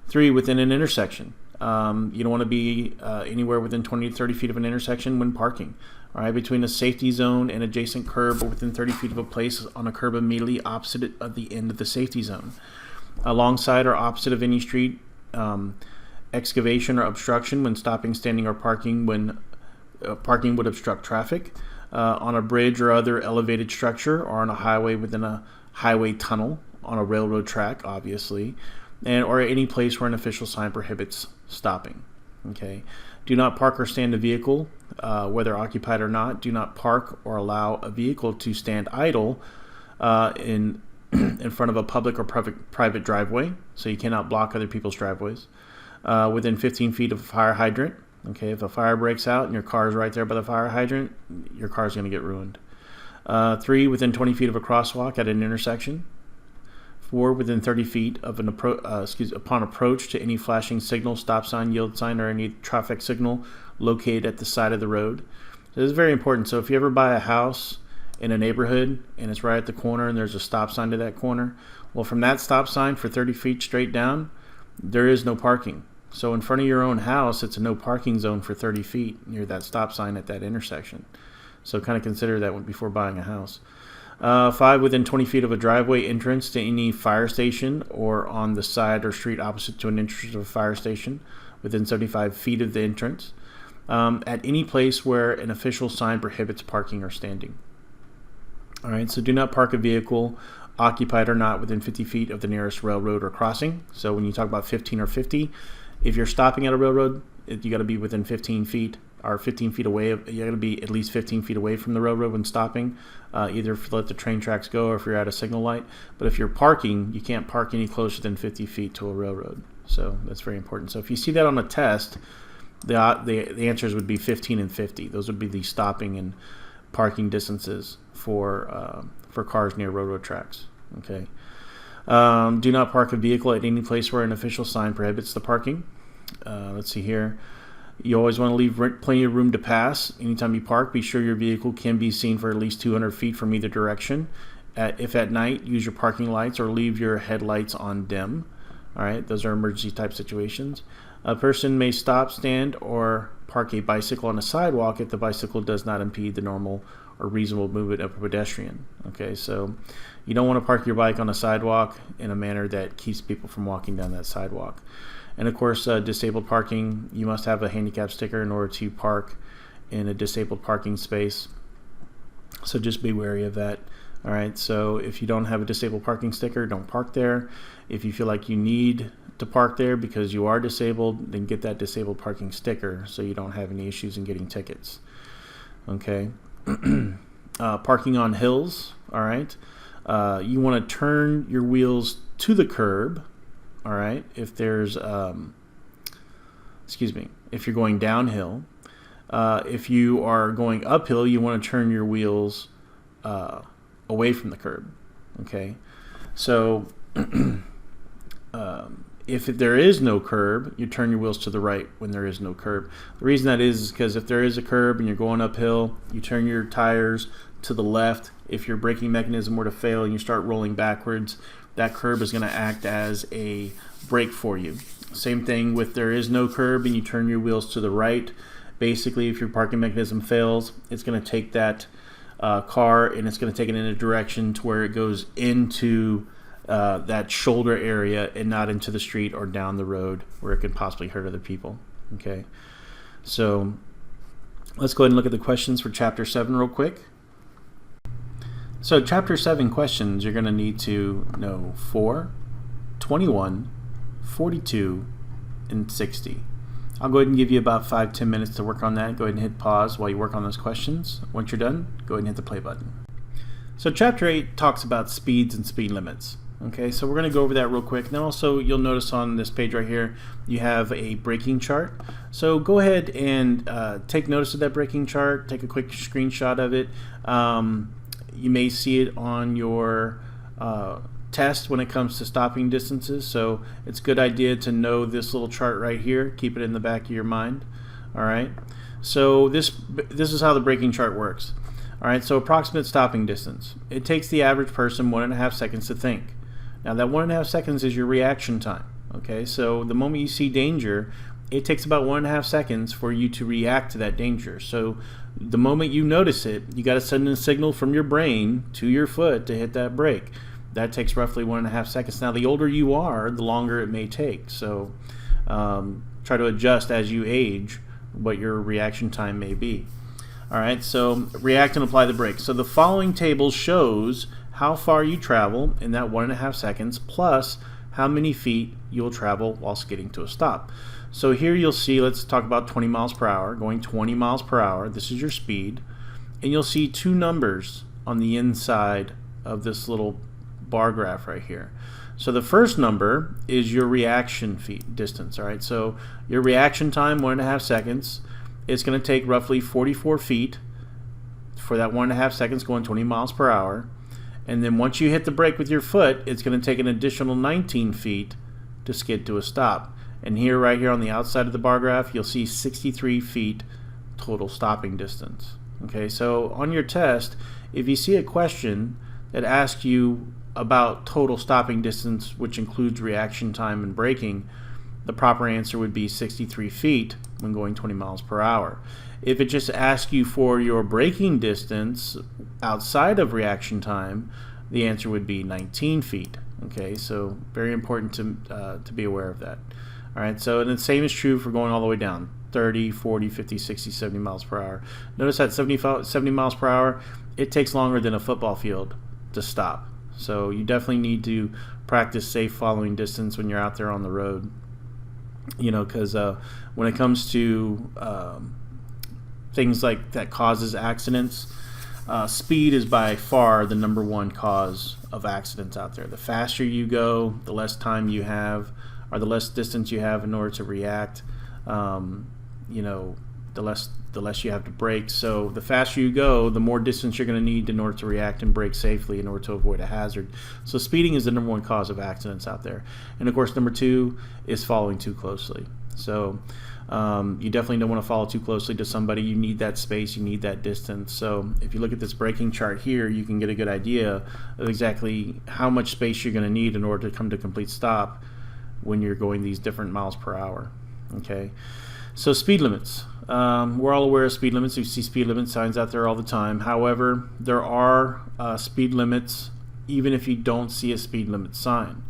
3, within an intersection. You don't want to be anywhere within 20 to 30 feet of an intersection when parking. All right, between a safety zone and adjacent curb, or within 30 feet of a place on a curb immediately opposite of the end of the safety zone. Alongside or opposite of any street, excavation or obstruction when stopping, standing, or parking when parking would obstruct traffic, on a bridge or other elevated structure, or on a highway within a highway tunnel, on a railroad track, obviously, or any place where an official sign prohibits stopping. Okay. Do not park or stand a vehicle, whether occupied or not. Do not park or allow a vehicle to stand idle in front of a public or private driveway, so you cannot block other people's driveways. Within 15 feet of a fire hydrant. Okay, if a fire breaks out and your car is right there by the fire hydrant, your car is going to get ruined. 3, within 20 feet of a crosswalk at an intersection. 4, within 30 feet of an upon approach to any flashing signal, stop sign, yield sign, or any traffic signal located at the side of the road. So this is very important. So if you ever buy a house in a neighborhood and it's right at the corner and there's a stop sign to that corner, well, from that stop sign for 30 feet straight down, there is no parking. So in front of your own house, it's a no parking zone for 30 feet near that stop sign at that intersection. So kind of consider that before buying a house. 5, within 20 feet of a driveway entrance to any fire station, or on the side or street opposite to an entrance of a fire station, within 75 feet of the entrance, at any place where an official sign prohibits parking or standing. All right, so do not park a vehicle, occupied or not, within 50 feet of the nearest railroad or crossing. So when you talk about 15 or 50, if you're stopping at a railroad, you got to be within 15 feet or 15 feet away. You got to be at least 15 feet away from the railroad when stopping, either to let the train tracks go or if you're at a signal light. But if you're parking, you can't park any closer than 50 feet to a railroad. So that's very important. So if you see that on a test, the answers would be 15 and 50. Those would be the stopping and parking distances for cars near railroad tracks. Okay. Do not park a vehicle at any place where an official sign prohibits the parking. Let's see here. You always want to leave plenty of room to pass. Anytime you park, be sure your vehicle can be seen for at least 200 feet from either direction. If at night, use your parking lights or leave your headlights on dim. All right, those are emergency type situations. A person may stop, stand, or park a bicycle on a sidewalk if the bicycle does not impede the normal or reasonable movement of a pedestrian. Okay, so you don't want to park your bike on a sidewalk in a manner that keeps people from walking down that sidewalk. And of course, disabled parking, you must have a handicap sticker in order to park in a disabled parking space. So just be wary of that. All right, so if you don't have a disabled parking sticker, don't park there. If you feel like you need to park there because you are disabled, then get that disabled parking sticker so you don't have any issues in getting tickets. Okay. Parking on hills, all right. You want to turn your wheels to the curb, all right, if there's, if you're going downhill. If you are going uphill, you want to turn your wheels away from the curb, okay. So if there is no curb, you turn your wheels to the right when there is no curb. The reason that is because if there is a curb and you're going uphill, you turn your tires to the left. If your braking mechanism were to fail and you start rolling backwards, that curb is going to act as a brake for you. Same thing with there is no curb and you turn your wheels to the right. Basically, if your parking mechanism fails, it's going to take that car and it's going to take it in a direction to where it goes into that shoulder area and not into the street or down the road where it could possibly hurt other people. Okay, so let's go ahead and look at the questions for Chapter 7 real quick. So Chapter 7 questions, you're going to need to know 4, 21, 42, and 60. I'll go ahead and give you about 5-10 minutes to work on that. Go ahead and hit pause while you work on those questions. Once you're done, go ahead and hit the play button. So Chapter 8 talks about speeds and speed limits. Okay, so we're going to go over that real quick. Then also you'll notice on this page right here, you have a braking chart. So go ahead and take notice of that braking chart. Take a quick screenshot of it. You may see it on your test when it comes to stopping distances. So it's a good idea to know this little chart right here. Keep it in the back of your mind. All right. So this is how the braking chart works. All right. So approximate stopping distance. It takes the average person 1.5 seconds to think. Now that 1.5 seconds is your reaction time. Okay. So the moment you see danger, it takes about 1.5 seconds for you to react to that danger. So the moment you notice it, you got to send a signal from your brain to your foot to hit that brake. That takes roughly 1.5 seconds. Now, the older you are, the longer it may take. So try to adjust as you age what your reaction time may be. All right, so react and apply the brake. So the following table shows how far you travel in that 1.5 seconds plus how many feet you'll travel while skidding to a stop. So here you'll see, let's talk about 20 miles per hour, going 20 miles per hour. This is your speed. And you'll see two numbers on the inside of this little bar graph right here. So the first number is your reaction feet distance. All right, so your reaction time, 1.5 seconds. It's going to take roughly 44 feet for that 1.5 seconds going 20 miles per hour. And then once you hit the brake with your foot, it's going to take an additional 19 feet to skid to a stop. And here, right here on the outside of the bar graph, you'll see 63 feet total stopping distance. Okay, so on your test, if you see a question that asks you about total stopping distance, which includes reaction time and braking, the proper answer would be 63 feet when going 20 miles per hour. If it just asks you for your braking distance outside of reaction time, the answer would be 19 feet. Okay, so very important to be aware of that. All right, so and the same is true for going all the way down, 30, 40, 50, 60, 70 miles per hour. Notice that 70 miles per hour, it takes longer than a football field to stop. So you definitely need to practice safe following distance when you're out there on the road. You know, because when it comes to things like that causes accidents, speed is by far the #1 cause of accidents out there. The faster you go, the less time you have, or the less distance you have in order to react. You know, the less you have to brake. So the faster you go, the more distance you're going to need in order to react and brake safely in order to avoid a hazard. So speeding is the #1 cause of accidents out there. And of course, #2 is following too closely. So you definitely don't want to follow too closely to somebody. You need that space, you need that distance. So if you look at this braking chart here, you can get a good idea of exactly how much space you're going to need in order to come to complete stop when you're going these different miles per hour. Okay, so speed limits. We're all aware of speed limits. You see speed limit signs out there all the time. However, there are speed limits even if you don't see a speed limit sign.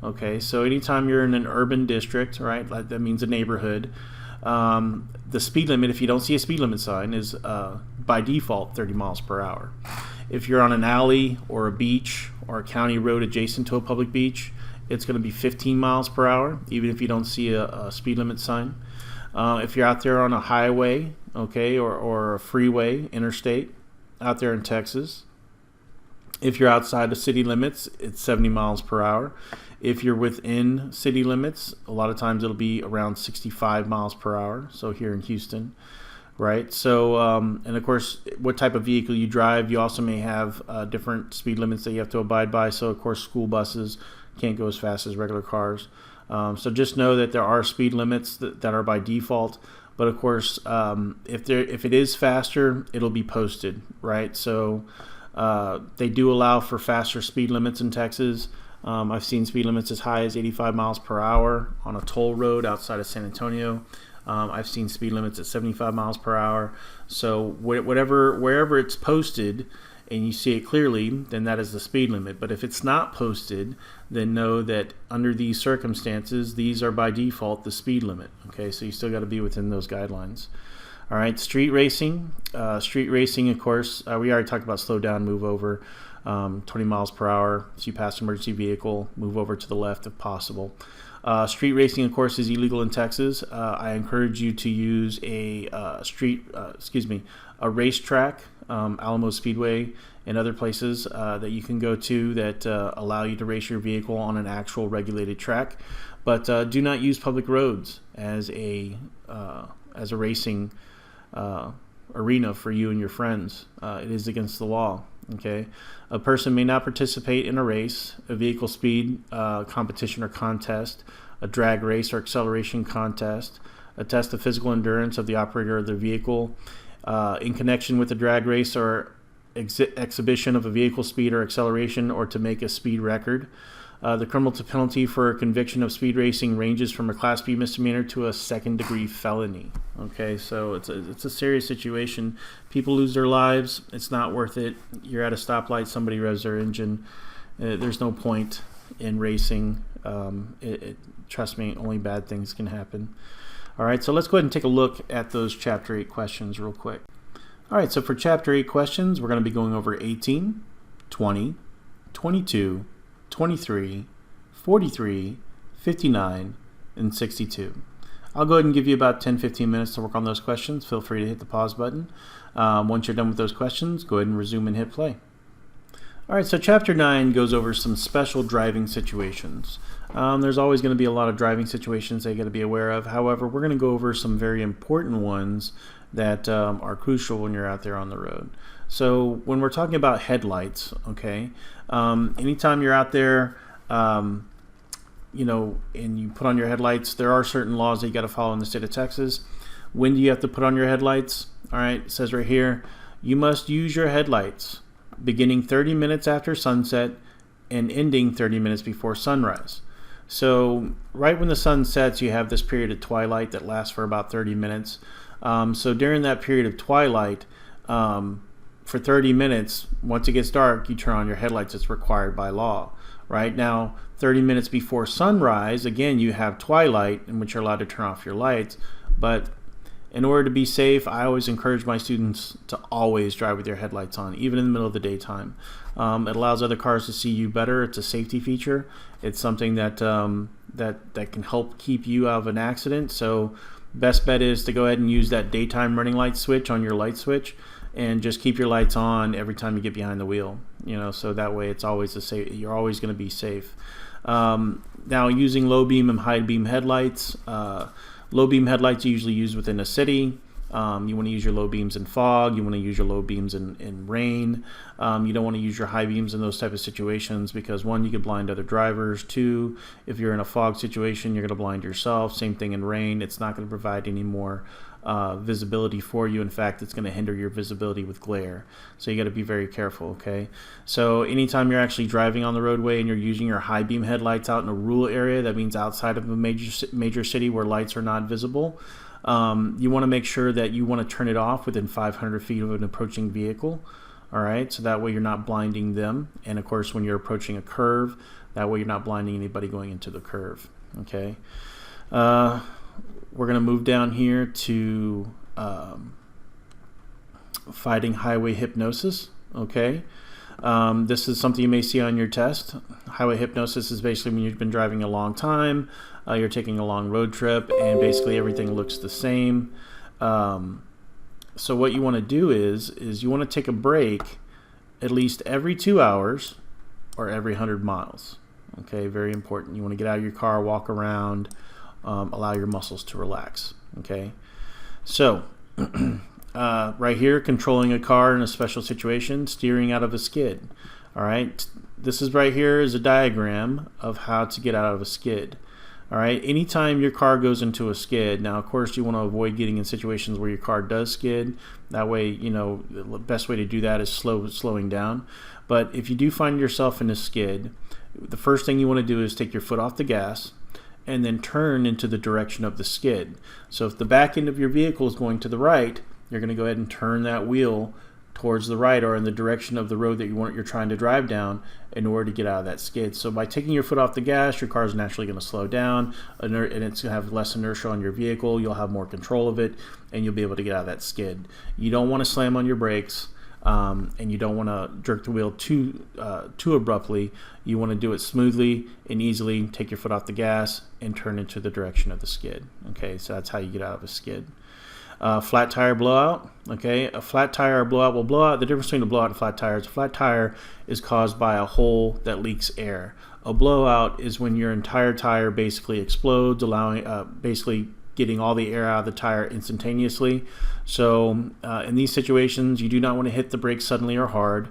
Okay, so anytime you're in an urban district, right, that means a neighborhood, the speed limit, if you don't see a speed limit sign, is by default 30 miles per hour. If you're on an alley or a beach or a county road adjacent to a public beach, it's going to be 15 miles per hour, even if you don't see a speed limit sign. If you're out there on a highway, okay, or a freeway, interstate, out there in Texas, if you're outside the city limits, it's 70 miles per hour. If you're within city limits, a lot of times it'll be around 65 miles per hour. So here in Houston, right? So, and of course, what type of vehicle you drive, you also may have different speed limits that you have to abide by. So, of course, school buses can't go as fast as regular cars. So just know that there are speed limits that are by default. But of course, if it is faster, it'll be posted, right? So they do allow for faster speed limits in Texas. I've seen speed limits as high as 85 miles per hour on a toll road outside of San Antonio. I've seen speed limits at 75 miles per hour. So wherever it's posted and you see it clearly, then that is the speed limit. But if it's not posted, then know that under these circumstances, these are by default the speed limit. Okay, so you still got to be within those guidelines. All right, street racing. Street racing, of course, we already talked about slow down, move over. 20 miles per hour. So you pass an emergency vehicle, move over to the left if possible. Street racing, of course, is illegal in Texas. I encourage you to use a racetrack, Alamo Speedway, and other places that you can go to that allow you to race your vehicle on an actual regulated track. But do not use public roads as a racing arena for you and your friends. It is against the law. Okay, a person may not participate in a race, a vehicle speed competition or contest, a drag race or acceleration contest, a test of physical endurance of the operator of the vehicle, in connection with a drag race or exhibition of a vehicle speed or acceleration, or to make a speed record. The criminal penalty for a conviction of speed racing ranges from a Class B misdemeanor to a second-degree felony. Okay, so it's a serious situation. People lose their lives. It's not worth it. You're at a stoplight, somebody revs their engine. There's no point in racing Trust me, only bad things can happen. All right, so let's go ahead and take a look at those Chapter 8 questions real quick. All right, so for Chapter 8 questions, we're going to be going over 18, 20, 22, 23, 43, 59, and 62. I'll go ahead and give you about 10-15 minutes to work on those questions. Feel free to hit the pause button. Once you're done with those questions, go ahead and resume and hit play. All right, so Chapter 9 goes over some special driving situations. There's always going to be a lot of driving situations that you got to be aware of. However, we're going to go over some very important ones that are crucial when you're out there on the road. So when we're talking about headlights, okay, anytime you're out there, you know, and you put on your headlights, there are certain laws that you got to follow in the state of Texas. When do you have to put on your headlights? All right, it says right here, you must use your headlights beginning 30 minutes after sunset and ending 30 minutes before sunrise. So right when the sun sets, you have this period of twilight that lasts for about 30 minutes. So during that period of twilight, for 30 minutes, once it gets dark, you turn on your headlights. It's required by law. Right now, 30 minutes before sunrise, again, you have twilight in which you're allowed to turn off your lights. But in order to be safe, I always encourage my students to always drive with your headlights on, even in the middle of the daytime. It allows other cars to see you better. It's a safety feature. It's something that that can help keep you out of an accident. So best bet is to go ahead and use that daytime running light switch on your light switch and just keep your lights on every time you get behind the wheel, you know, so that way it's always you're always going to be safe. Now, using low beam and high beam headlights, low beam headlights are usually used within a city. You want to use your low beams in fog. You want to use your low beams in rain. You don't want to use your high beams in those type of situations because, one, you could blind other drivers. Two, if you're in a fog situation, you're going to blind yourself. Same thing in rain. It's not going to provide any more visibility for you. In fact, it's going to hinder your visibility with glare. So you got to be very careful, okay? So anytime you're actually driving on the roadway and you're using your high beam headlights out in a rural area, that means outside of a major city where lights are not visible, you want to make sure that you want to turn it off within 500 feet of an approaching vehicle. All right, so that way you're not blinding them. And of course, when you're approaching a curve, that way you're not blinding anybody going into the curve. Okay. We're going to move down here to fighting highway hypnosis. Okay. This is something you may see on your test. Highway hypnosis is basically when you've been driving a long time, you're taking a long road trip, and basically everything looks the same. So what you want to do is you want to take a break at least every 2 hours or every 100 miles. Okay, very important. You want to get out of your car, walk around, allow your muscles to relax. Okay, so right here, controlling a car in a special situation, steering out of a skid. All right, this is right here is a diagram of how to get out of a skid. All right, anytime your car goes into a skid, now of course you want to avoid getting in situations where your car does skid. That way, you know, the best way to do that is slowing down. But if you do find yourself in a skid, the first thing you want to do is take your foot off the gas and then turn into the direction of the skid. So if the back end of your vehicle is going to the right, you're going to go ahead and turn that wheel towards the right or in the direction of the road that you're trying to drive down in order to get out of that skid. So by taking your foot off the gas, your car is naturally going to slow down and it's going to have less inertia on your vehicle. You'll have more control of it and you'll be able to get out of that skid. You don't want to slam on your brakes and you don't want to jerk the wheel too abruptly. You want to do it smoothly and easily. Take your foot off the gas and turn into the direction of the skid. Okay, so that's how you get out of a skid. Flat tire blowout. Okay, a flat tire or blowout will blow out. The difference between a blowout and a flat tire is a flat tire is caused by a hole that leaks air. A blowout is when your entire tire basically explodes, allowing basically getting all the air out of the tire instantaneously. So in these situations, you do not want to hit the brakes suddenly or hard.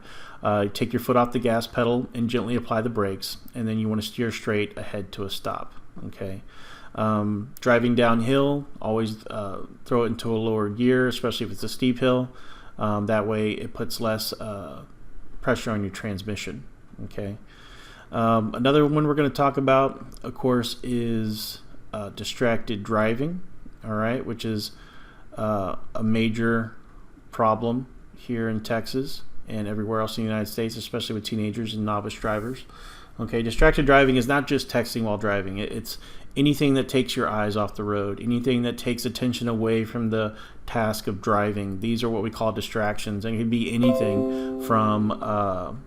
Take your foot off the gas pedal and gently apply the brakes, and then you want to steer straight ahead to a stop. Okay. Driving downhill, always throw it into a lower gear, especially if it's a steep hill. That way it puts less pressure on your transmission. Okay. Another one we're going to talk about, of course, is distracted driving. All right, which is a major problem here in Texas and everywhere else in the United States, especially with teenagers and novice drivers. Okay, distracted driving is not just texting while driving. It's anything that takes your eyes off the road, anything that takes attention away from the task of driving. These are what we call distractions, and it can be anything from,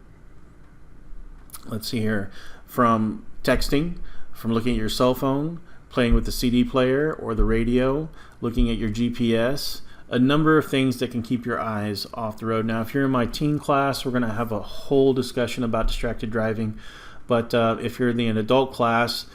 let's see here, from texting, from looking at your cell phone, playing with the CD player or the radio, looking at your GPS, a number of things that can keep your eyes off the road. Now, if you're in my teen class, we're going to have a whole discussion about distracted driving. But if you're in an adult class,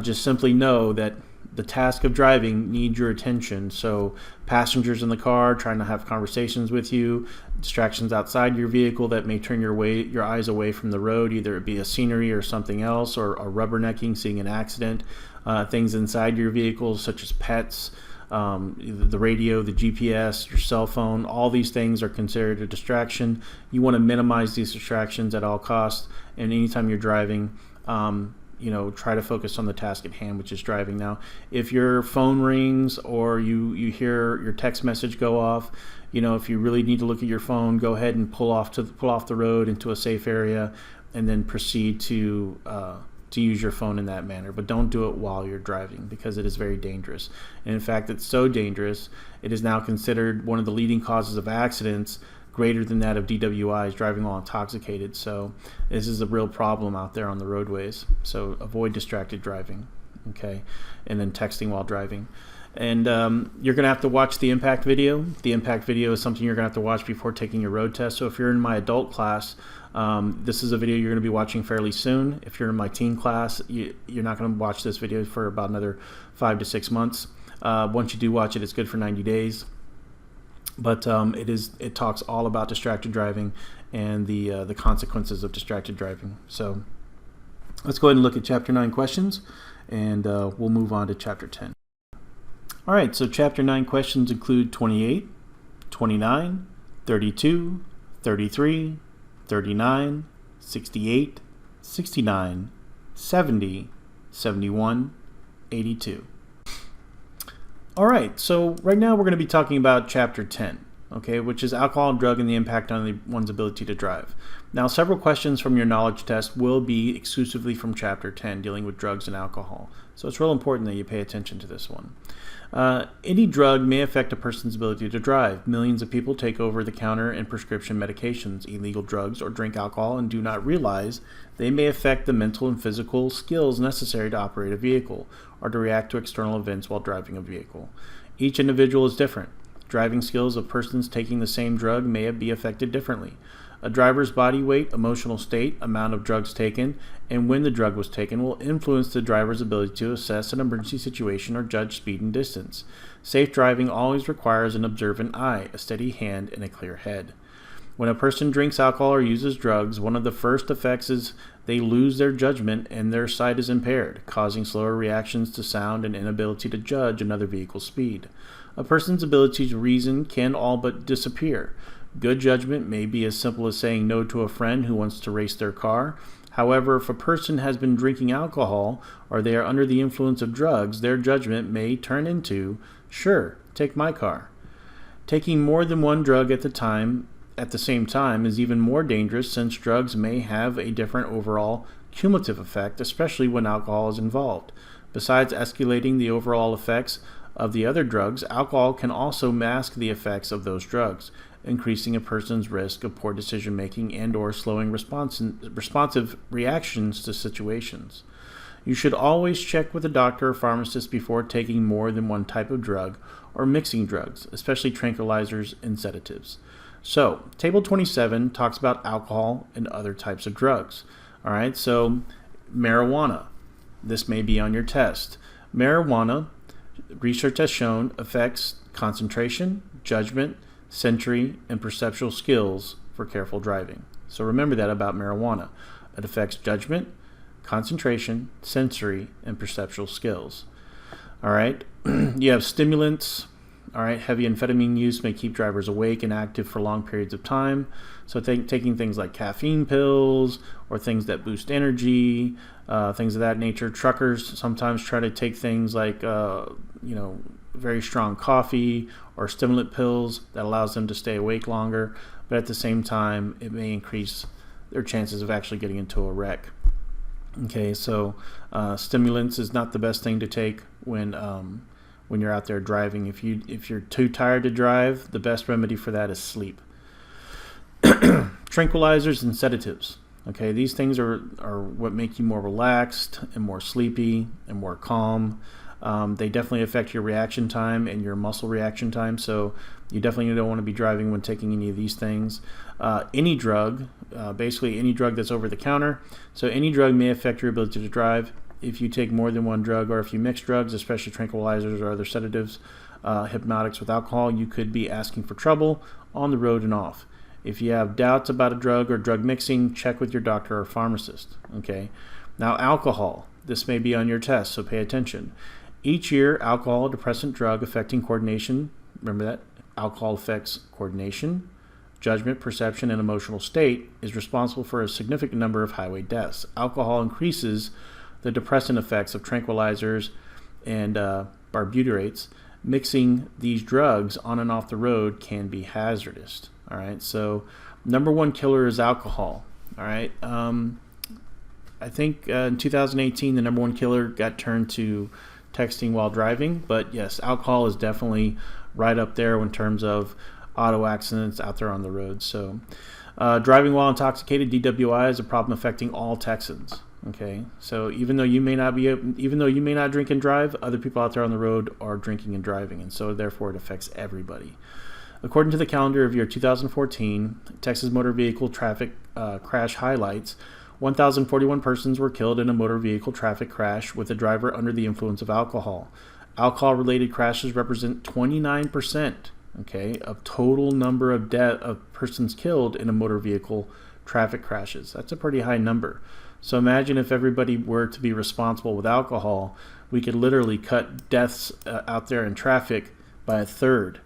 just simply know that the task of driving needs your attention. So passengers in the car trying to have conversations with you, distractions outside your vehicle that may turn your eyes away from the road, either it be a scenery or something else, or a rubbernecking, seeing an accident, things inside your vehicle such as pets, the radio, the GPS, your cell phone, all these things are considered a distraction. You want to minimize these distractions at all costs, and anytime you're driving, try to focus on the task at hand, which is driving. Now, if your phone rings or you hear your text message go off, if you really need to look at your phone, go ahead and pull off the road into a safe area, and then proceed to use your phone in that manner. But don't do it while you're driving, because it is very dangerous. And in fact, it's so dangerous, it is now considered one of the leading causes of accidents, greater than that of DWIs, driving while intoxicated. So this is a real problem out there on the roadways. So avoid distracted driving, okay? And then texting while driving. And you're going to have to watch the impact video. The impact video is something you're going to have to watch before taking your road test. So if you're in my adult class, this is a video you're going to be watching fairly soon. If you're in my teen class, you're not going to watch this video for about another 5 to 6 months. Once you do watch it, it's good for 90 days. But it talks all about distracted driving and the consequences of distracted driving. So let's go ahead and look at Chapter 9 questions, and we'll move on to Chapter 10. All right, so Chapter 9 questions include 28, 29, 32, 33, 39, 68, 69, 70, 71, 82. All right, so right now we're going to be talking about Chapter 10, okay, which is alcohol and drug and the impact on one's ability to drive. Now, several questions from your knowledge test will be exclusively from Chapter 10, dealing with drugs and alcohol. So it's real important that you pay attention to this one. Any drug may affect a person's ability to drive. Millions of people take over-the-counter and prescription medications, illegal drugs, or drink alcohol and do not realize they may affect the mental and physical skills necessary to operate a vehicle or to react to external events while driving a vehicle. Each individual is different. Driving skills of persons taking the same drug may be affected differently. A driver's body weight, emotional state, amount of drugs taken, and when the drug was taken will influence the driver's ability to assess an emergency situation or judge speed and distance. Safe driving always requires an observant eye, a steady hand, and a clear head. When a person drinks alcohol or uses drugs, one of the first effects is they lose their judgment and their sight is impaired, causing slower reactions to sound and inability to judge another vehicle's speed. A person's ability to reason can all but disappear. Good judgment may be as simple as saying no to a friend who wants to race their car. However, if a person has been drinking alcohol or they are under the influence of drugs, their judgment may turn into, sure, take my car. Taking more than one drug at the same time is even more dangerous, since drugs may have a different overall cumulative effect, especially when alcohol is involved. Besides escalating the overall effects of the other drugs, alcohol can also mask the effects of those drugs, increasing a person's risk of poor decision-making and or slowing responsive reactions to situations. You should always check with a doctor or pharmacist before taking more than one type of drug or mixing drugs, especially tranquilizers and sedatives. So, Table 27 talks about alcohol and other types of drugs. All right, so marijuana. This may be on your test. Marijuana, research has shown, affects concentration, judgment, sensory, and perceptual skills for careful driving. So remember that about marijuana. It affects judgment, concentration, sensory, and perceptual skills. All right, you have stimulants. All right, heavy amphetamine use may keep drivers awake and active for long periods of time. So taking things like caffeine pills or things that boost energy, things of that nature. Truckers sometimes try to take things like, very strong coffee or stimulant pills that allows them to stay awake longer, but at the same time, it may increase their chances of actually getting into a wreck. Okay, so stimulants is not the best thing to take when you're out there driving. If you're too tired to drive, the best remedy for that is sleep. Tranquilizers and sedatives. Okay, these things are what make you more relaxed and more sleepy and more calm. They definitely affect your reaction time and your muscle reaction time, so you definitely don't want to be driving when taking any of these things. Any drug, basically any drug that's over the counter, so any drug may affect your ability to drive. If you take more than one drug, or if you mix drugs, especially tranquilizers or other sedatives, hypnotics with alcohol, you could be asking for trouble on the road and off. If you have doubts about a drug or drug mixing, check with your doctor or pharmacist. Okay. Now, alcohol. This may be on your test, so pay attention. Each year, alcohol, a depressant drug affecting coordination, remember that, alcohol affects coordination, judgment, perception, and emotional state, is responsible for a significant number of highway deaths. Alcohol increases the depressant effects of tranquilizers and barbiturates. Mixing these drugs on and off the road can be hazardous. All right, so number one killer is alcohol. All right, I think in 2018 the number one killer got turned to texting while driving, but yes, alcohol is definitely right up there in terms of auto accidents out there on the road. So driving while intoxicated, DWI, is a problem affecting all Texans. Okay, so even though you may not drink and drive, other people out there on the road are drinking and driving, and so therefore it affects everybody. According to the calendar of year 2014, Texas motor vehicle traffic crash highlights, 1,041 persons were killed in a motor vehicle traffic crash with a driver under the influence of alcohol. Alcohol-related crashes represent 29%, okay, of total number of persons killed in a motor vehicle traffic crashes. That's a pretty high number. So imagine if everybody were to be responsible with alcohol, we could literally cut deaths out there in traffic by a third.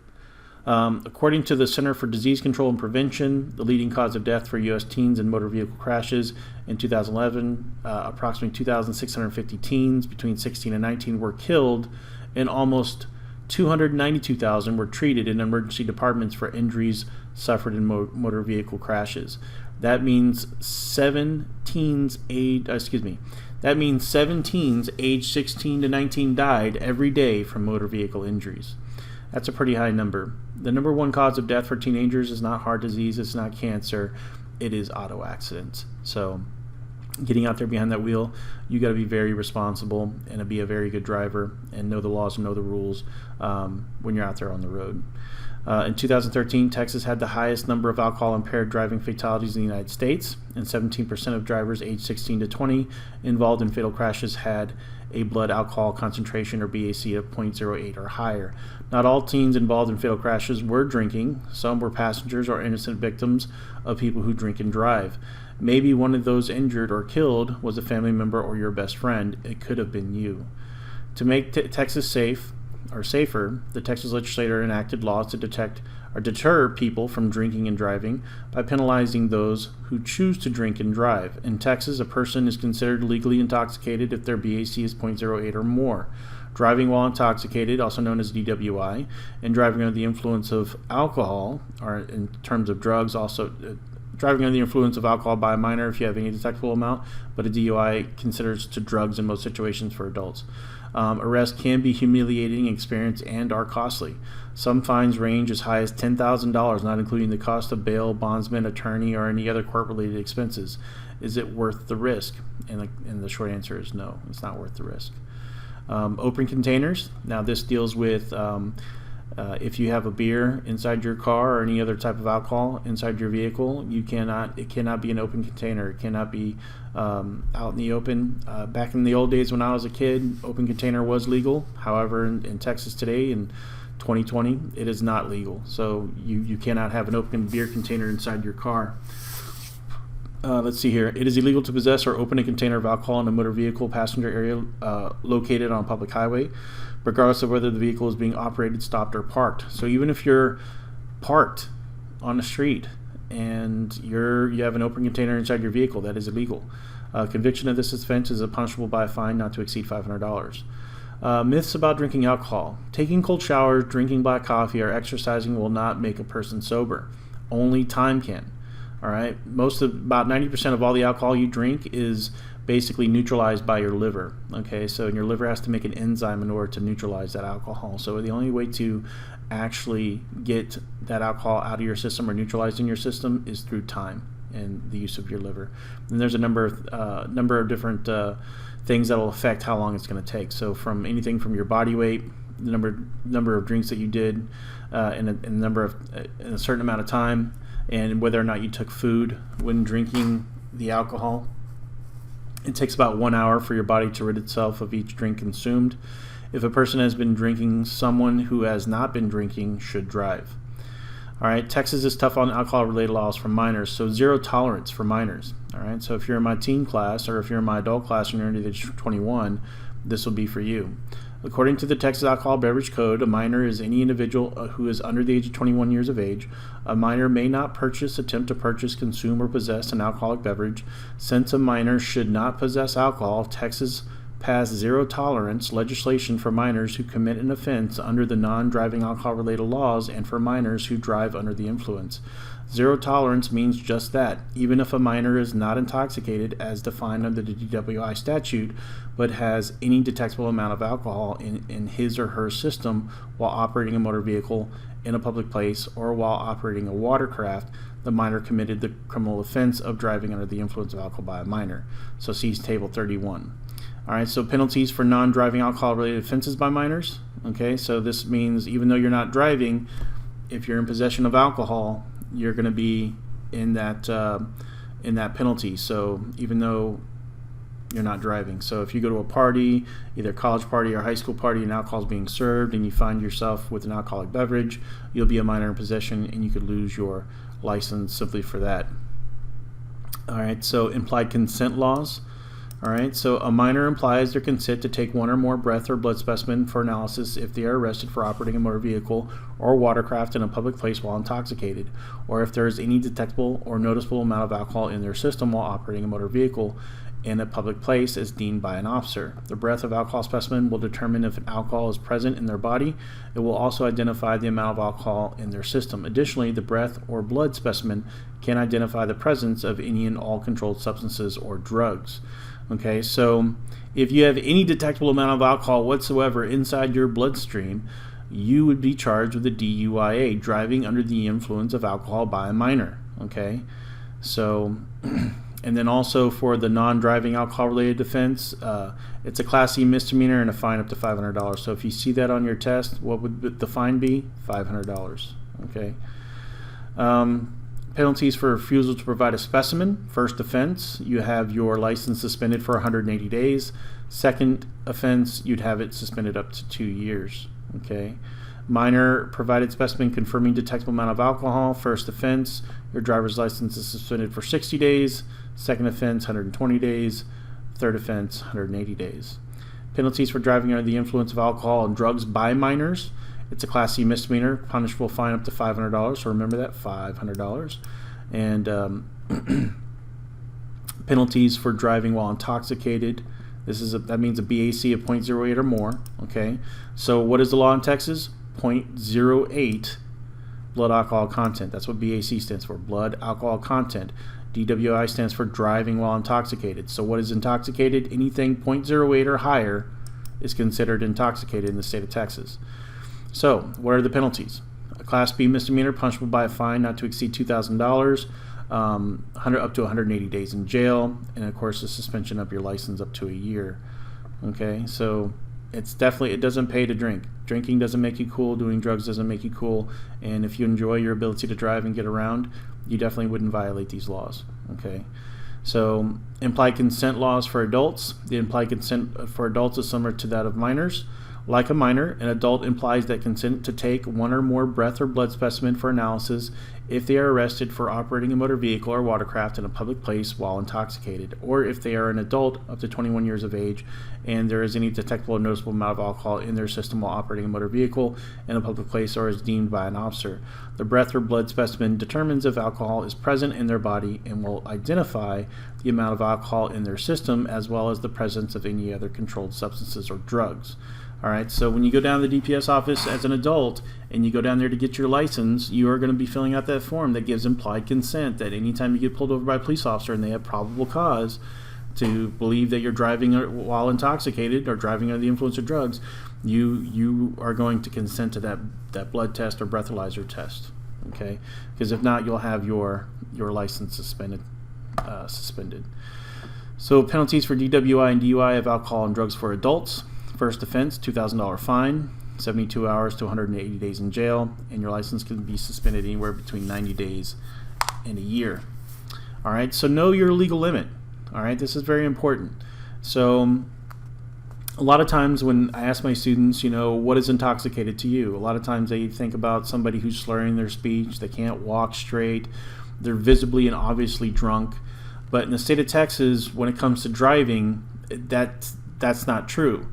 According to the Center for Disease Control and Prevention, the leading cause of death for U.S. teens in motor vehicle crashes in 2011, approximately 2,650 teens between 16 and 19 were killed, and almost 292,000 were treated in emergency departments for injuries suffered in motor vehicle crashes. That means 7 teens aged 16 to 19 died every day from motor vehicle injuries. That's a pretty high number. The number one cause of death for teenagers is not heart disease, it's not cancer, it is auto accidents. So getting out there behind that wheel, you got to be very responsible and be a very good driver and know the laws and know the rules when you're out there on the road. In 2013, Texas had the highest number of alcohol-impaired driving fatalities in the United States, and 17% of drivers aged 16 to 20 involved in fatal crashes had a blood alcohol concentration or BAC of 0.08 or higher. Not all teens involved in fatal crashes were drinking. Some were passengers or innocent victims of people who drink and drive. Maybe one of those injured or killed was a family member or your best friend. It could have been you. To make Texas safer, the Texas legislature enacted laws to detect or deter people from drinking and driving by penalizing those who choose to drink and drive. In Texas, a person is considered legally intoxicated if their BAC is 0.08 or more. Driving while intoxicated, also known as DWI, and driving under the influence of alcohol, or in terms of drugs, also driving under the influence of alcohol by a minor if you have any detectable amount, but a DUI considers to drugs in most situations for adults. Arrest can be humiliating experience and are costly. Some fines range as high as $10,000, not including the cost of bail, bondsman, attorney, or any other court-related expenses. Is it worth the risk? And the short answer is no, it's not worth the risk. Open containers. Now this deals with if you have a beer inside your car or any other type of alcohol inside your vehicle, it cannot be an open container. It cannot be out in the open. Back in the old days when I was a kid, open container was legal. However, in Texas today, in 2020, it is not legal. So you cannot have an open beer container inside your car. Let's see here. It is illegal to possess or open a container of alcohol in a motor vehicle passenger area located on a public highway, regardless of whether the vehicle is being operated, stopped, or parked. So even if you're parked on the street and you have an open container inside your vehicle, that is illegal. Conviction of this offense is punishable by a fine not to exceed $500. Myths about drinking alcohol. Taking cold showers, drinking black coffee, or exercising will not make a person sober. Only time can. All right. About 90% of all the alcohol you drink is basically neutralized by your liver. Okay, so your liver has to make an enzyme in order to neutralize that alcohol. So the only way to actually get that alcohol out of your system or neutralized in your system is through time and the use of your liver. And there's a number of different things that will affect how long it's going to take. So from anything from your body weight, the number of drinks that you did in a certain amount of time, and whether or not you took food when drinking the alcohol. It takes about 1 hour for your body to rid itself of each drink consumed. If a person has been drinking, someone who has not been drinking should drive. All right, Texas is tough on alcohol-related laws for minors, so zero tolerance for minors. All right, so if you're in my teen class or if you're in my adult class and you're under the age of 21, this will be for you. According to the Texas Alcohol Beverage Code, a minor is any individual who is under the age of 21 years of age. A minor may not purchase, attempt to purchase, consume, or possess an alcoholic beverage. Since a minor should not possess alcohol, Texas passed zero tolerance legislation for minors who commit an offense under the non-driving alcohol-related laws and for minors who drive under the influence. Zero tolerance means just that, even if a minor is not intoxicated as defined under the DWI statute, but has any detectable amount of alcohol in his or her system while operating a motor vehicle in a public place or while operating a watercraft, the minor committed the criminal offense of driving under the influence of alcohol by a minor. So see Table 31. All right, so penalties for non-driving alcohol-related offenses by minors. Okay, so this means even though you're not driving, if you're in possession of alcohol, you're going to be in that penalty. So even though you're not driving, so if you go to a party, either college party or high school party, and alcohol is being served, and you find yourself with an alcoholic beverage, you'll be a minor in possession, and you could lose your license simply for that. All right, so implied consent laws. All right, so a minor implies their consent to take one or more breath or blood specimen for analysis if they are arrested for operating a motor vehicle or watercraft in a public place while intoxicated, or if there is any detectable or noticeable amount of alcohol in their system while operating a motor vehicle in a public place as deemed by an officer. The breath of alcohol specimen will determine if alcohol is present in their body. It will also identify the amount of alcohol in their system. Additionally, the breath or blood specimen can identify the presence of any and all controlled substances or drugs. Okay, so if you have any detectable amount of alcohol whatsoever inside your bloodstream, you would be charged with a DUIA, driving under the influence of alcohol by a minor. Okay, so, and then also for the non-driving alcohol-related offense, it's a Class C misdemeanor and a fine up to $500. So if you see that on your test, what would the fine be? $500. Okay. Penalties for refusal to provide a specimen. First offense, you have your license suspended for 180 days. Second offense, you'd have it suspended up to 2 years. Okay. Minor provided specimen confirming detectable amount of alcohol. First offense, your driver's license is suspended for 60 days. Second offense, 120 days. Third offense, 180 days. Penalties for driving under the influence of alcohol and drugs by minors. It's a Class C misdemeanor, punishable fine up to $500. So remember that, $500. And penalties for driving while intoxicated. That means a BAC of 0.08 or more. Okay. So what is the law in Texas? 0.08 blood alcohol content. That's what BAC stands for, blood alcohol content. DWI stands for driving while intoxicated. So what is intoxicated? Anything 0.08 or higher is considered intoxicated in the state of Texas. So, what are the penalties? A Class B misdemeanor, punishable by a fine not to exceed $2,000, up to 180 days in jail, and of course, a suspension of your license up to a year. Okay, so it doesn't pay to drink. Drinking doesn't make you cool. Doing drugs doesn't make you cool. And if you enjoy your ability to drive and get around, you definitely wouldn't violate these laws. Okay. So, implied consent laws for adults. The implied consent for adults is similar to that of minors. Like a minor, an adult implies that consent to take one or more breath or blood specimen for analysis if they are arrested for operating a motor vehicle or watercraft in a public place while intoxicated, or if they are an adult up to 21 years of age and there is any detectable or noticeable amount of alcohol in their system while operating a motor vehicle in a public place or is deemed by an officer. The breath or blood specimen determines if alcohol is present in their body and will identify the amount of alcohol in their system as well as the presence of any other controlled substances or drugs. All right, so when you go down to the DPS office as an adult and you go down there to get your license, you are going to be filling out that form that gives implied consent that anytime you get pulled over by a police officer and they have probable cause to believe that you're driving while intoxicated or driving under the influence of drugs, you are going to consent to that blood test or breathalyzer test. Okay, because if not, you'll have your license suspended. So penalties for DWI and DUI of alcohol and drugs for adults. First offense, $2,000 fine, 72 hours to 180 days in jail, and your license can be suspended anywhere between 90 days and a year. All right, so know your legal limit. All right, this is very important. So a lot of times when I ask my students, what is intoxicated to you? A lot of times they think about somebody who's slurring their speech, they can't walk straight, they're visibly and obviously drunk. But in the state of Texas, when it comes to driving, that's not true,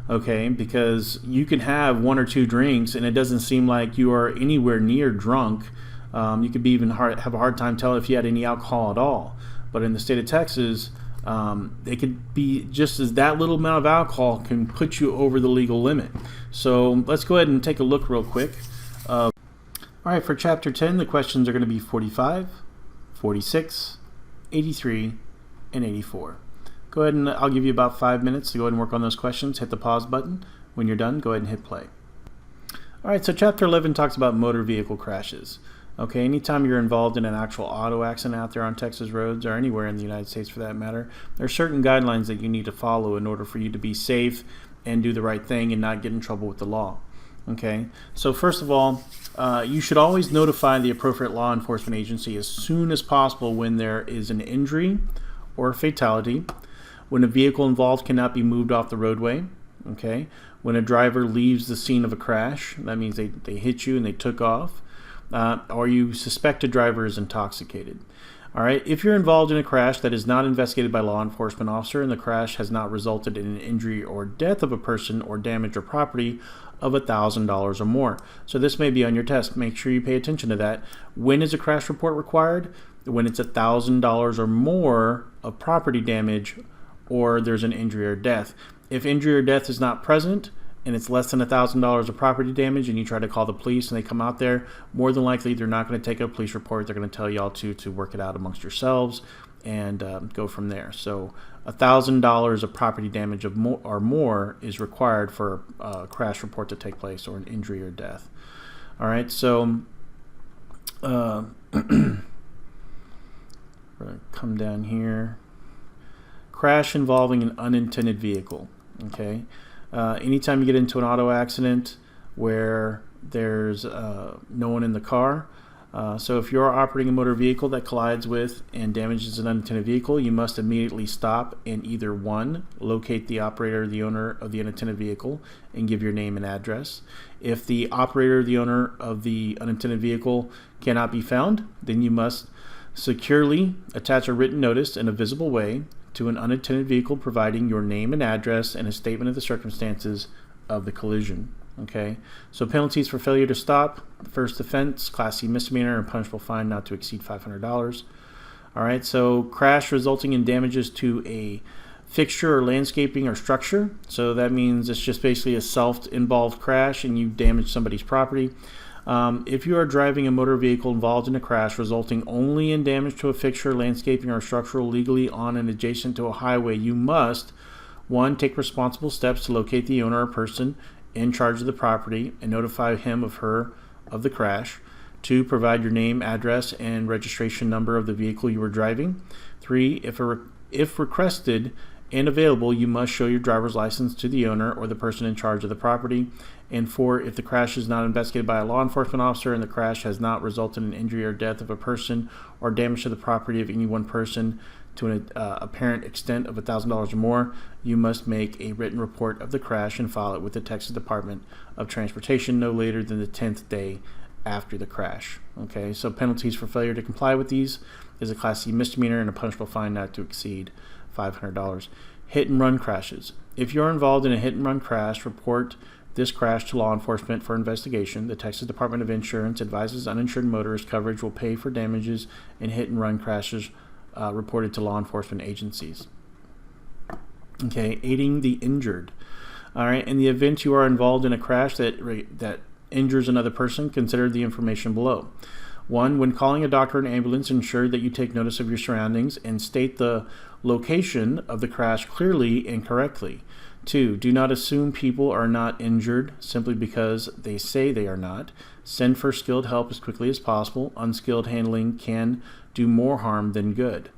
okay? Because you can have 1 or 2 drinks and it doesn't seem like you are anywhere near drunk. You could be even have a hard time telling if you had any alcohol at all. But in the state of Texas, it could be just as that little amount of alcohol can put you over the legal limit. So let's go ahead and take a look real quick. All right, for Chapter 10, the questions are going to be 45, 46, 83, and 84. Go ahead and I'll give you about 5 minutes to go ahead and work on those questions. Hit the pause button. When you're done, go ahead and hit play. All right, so Chapter 11 talks about motor vehicle crashes. Okay, anytime you're involved in an actual auto accident out there on Texas roads or anywhere in the United States for that matter, there are certain guidelines that you need to follow in order for you to be safe and do the right thing and not get in trouble with the law. Okay, so first of all, you should always notify the appropriate law enforcement agency as soon as possible when there is an injury or a fatality, when a vehicle involved cannot be moved off the roadway, okay, when a driver leaves the scene of a crash, that means they hit you and they took off, or you suspect a driver is intoxicated. All right, if you're involved in a crash that is not investigated by a law enforcement officer and the crash has not resulted in an injury or death of a person or damage or property of $1,000 or more. So this may be on your test. Make sure you pay attention to that. When is a crash report required? When it's $1,000 or more of property damage or there's an injury or death. If injury or death is not present and it's less than $1,000 of property damage and you try to call the police and they come out there, more than likely they're not going to take a police report. They're going to tell y'all to work it out amongst yourselves and go from there. So $1,000 of property damage or more is required for a crash report to take place or an injury or death. All right, so we're going to come down here. Crash involving an unintended vehicle. Okay, anytime you get into an auto accident where there's no one in the car, so if you're operating a motor vehicle that collides with and damages an unintended vehicle, you must immediately stop and either 1, locate the operator or the owner of the unintended vehicle and give your name and address. If the operator or the owner of the unintended vehicle cannot be found, then you must securely attach a written notice in a visible way to an unintended vehicle providing your name and address and a statement of the circumstances of the collision. Okay, so penalties for failure to stop: first offense, Class C misdemeanor, and punishable fine not to exceed $500. All right, so crash resulting in damages to a fixture or landscaping or structure. So that means it's just basically a self-involved crash and you damage somebody's property. If you are driving a motor vehicle involved in a crash resulting only in damage to a fixture, landscaping, or structure legally on and adjacent to a highway, you must 1, take responsible steps to locate the owner or person in charge of the property and notify him or her of the crash. 2, provide your name, address, and registration number of the vehicle you were driving. 3, if requested and available, you must show your driver's license to the owner or the person in charge of the property. And 4, if the crash is not investigated by a law enforcement officer and the crash has not resulted in injury or death of a person or damage to the property of any one person to an apparent extent of $1,000 or more, you must make a written report of the crash and file it with the Texas Department of Transportation no later than the 10th day after the crash. Okay, so penalties for failure to comply with these is a Class C misdemeanor and a punishable fine not to exceed $500. Hit and run crashes. If you're involved in a hit and run crash, report this crash to law enforcement for investigation. The Texas Department of Insurance advises uninsured motorist coverage will pay for damages in hit and run crashes reported to law enforcement agencies. Okay, aiding the injured. All right, in the event you are involved in a crash that injures another person, consider the information below. 1. When calling a doctor or an ambulance, ensure that you take notice of your surroundings and state the location of the crash clearly and correctly. 2. Do not assume people are not injured simply because they say they are not. Send for skilled help as quickly as possible. Unskilled handling can do more harm than good.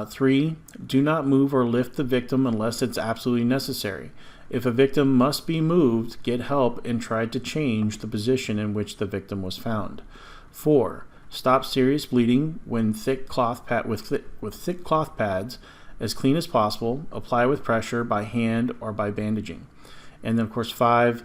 3. Do not move or lift the victim unless it's absolutely necessary. If a victim must be moved, get help and try to change the position in which the victim was found. 4. Stop serious bleeding when with thick cloth pads as clean as possible. Apply with pressure by hand or by bandaging. And then, of course, 5.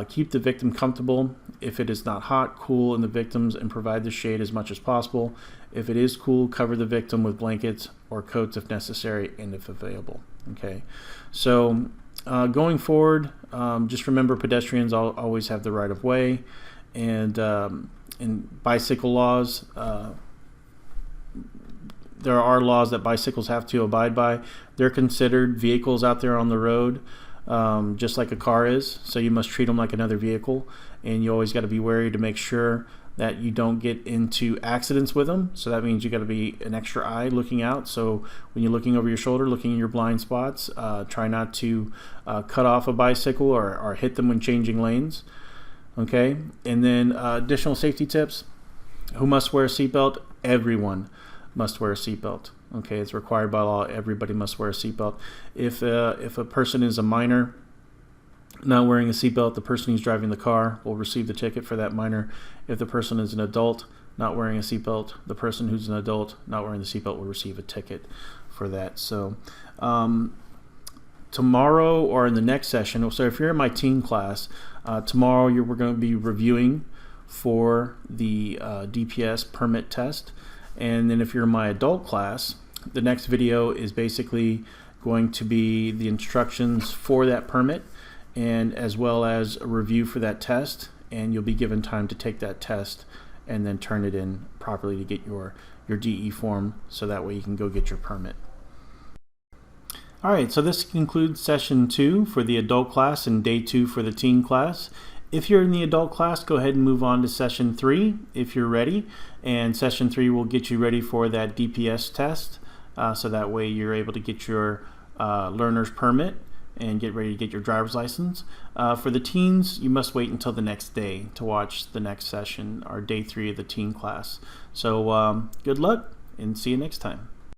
Keep the victim comfortable. If it is not hot, cool in the victims and provide the shade as much as possible. If it is cool, cover the victim with blankets or coats if necessary and if available. Okay, so going forward, just remember pedestrians always have the right of way, and in bicycle laws, there are laws that bicycles have to abide by. They're considered vehicles out there on the road, just like a car is, so you must treat them like another vehicle, and you always got to be wary to make sure that you don't get into accidents with them. So that means you got to be an extra eye looking out. So when you're looking over your shoulder, looking in your blind spots, try not to cut off a bicycle or hit them when changing lanes. Okay, and then additional safety tips. Who must wear a seatbelt? Everyone must wear a seatbelt. Okay, it's required by law. Everybody must wear a seatbelt. If a person is a minor not wearing a seatbelt, the person who's driving the car will receive the ticket for that minor. If the person is an adult not wearing a seatbelt, the person who's an adult not wearing the seatbelt will receive a ticket for that. So tomorrow or in the next session, so if you're in my teen class, tomorrow we're going to be reviewing for the DPS permit test. And then if you're in my adult class, the next video is basically going to be the instructions for that permit, and as well as a review for that test, and you'll be given time to take that test and then turn it in properly to get your DE form, so that way you can go get your permit. Alright, so this concludes session 2 for the adult class and day 2 for the teen class. If you're in the adult class, go ahead and move on to session 3 if you're ready, and session 3 will get you ready for that DPS test, so that way you're able to get your learner's permit and get ready to get your driver's license. For the teens, you must wait until the next day to watch the next session, or day 3 of the teen class. So good luck and see you next time.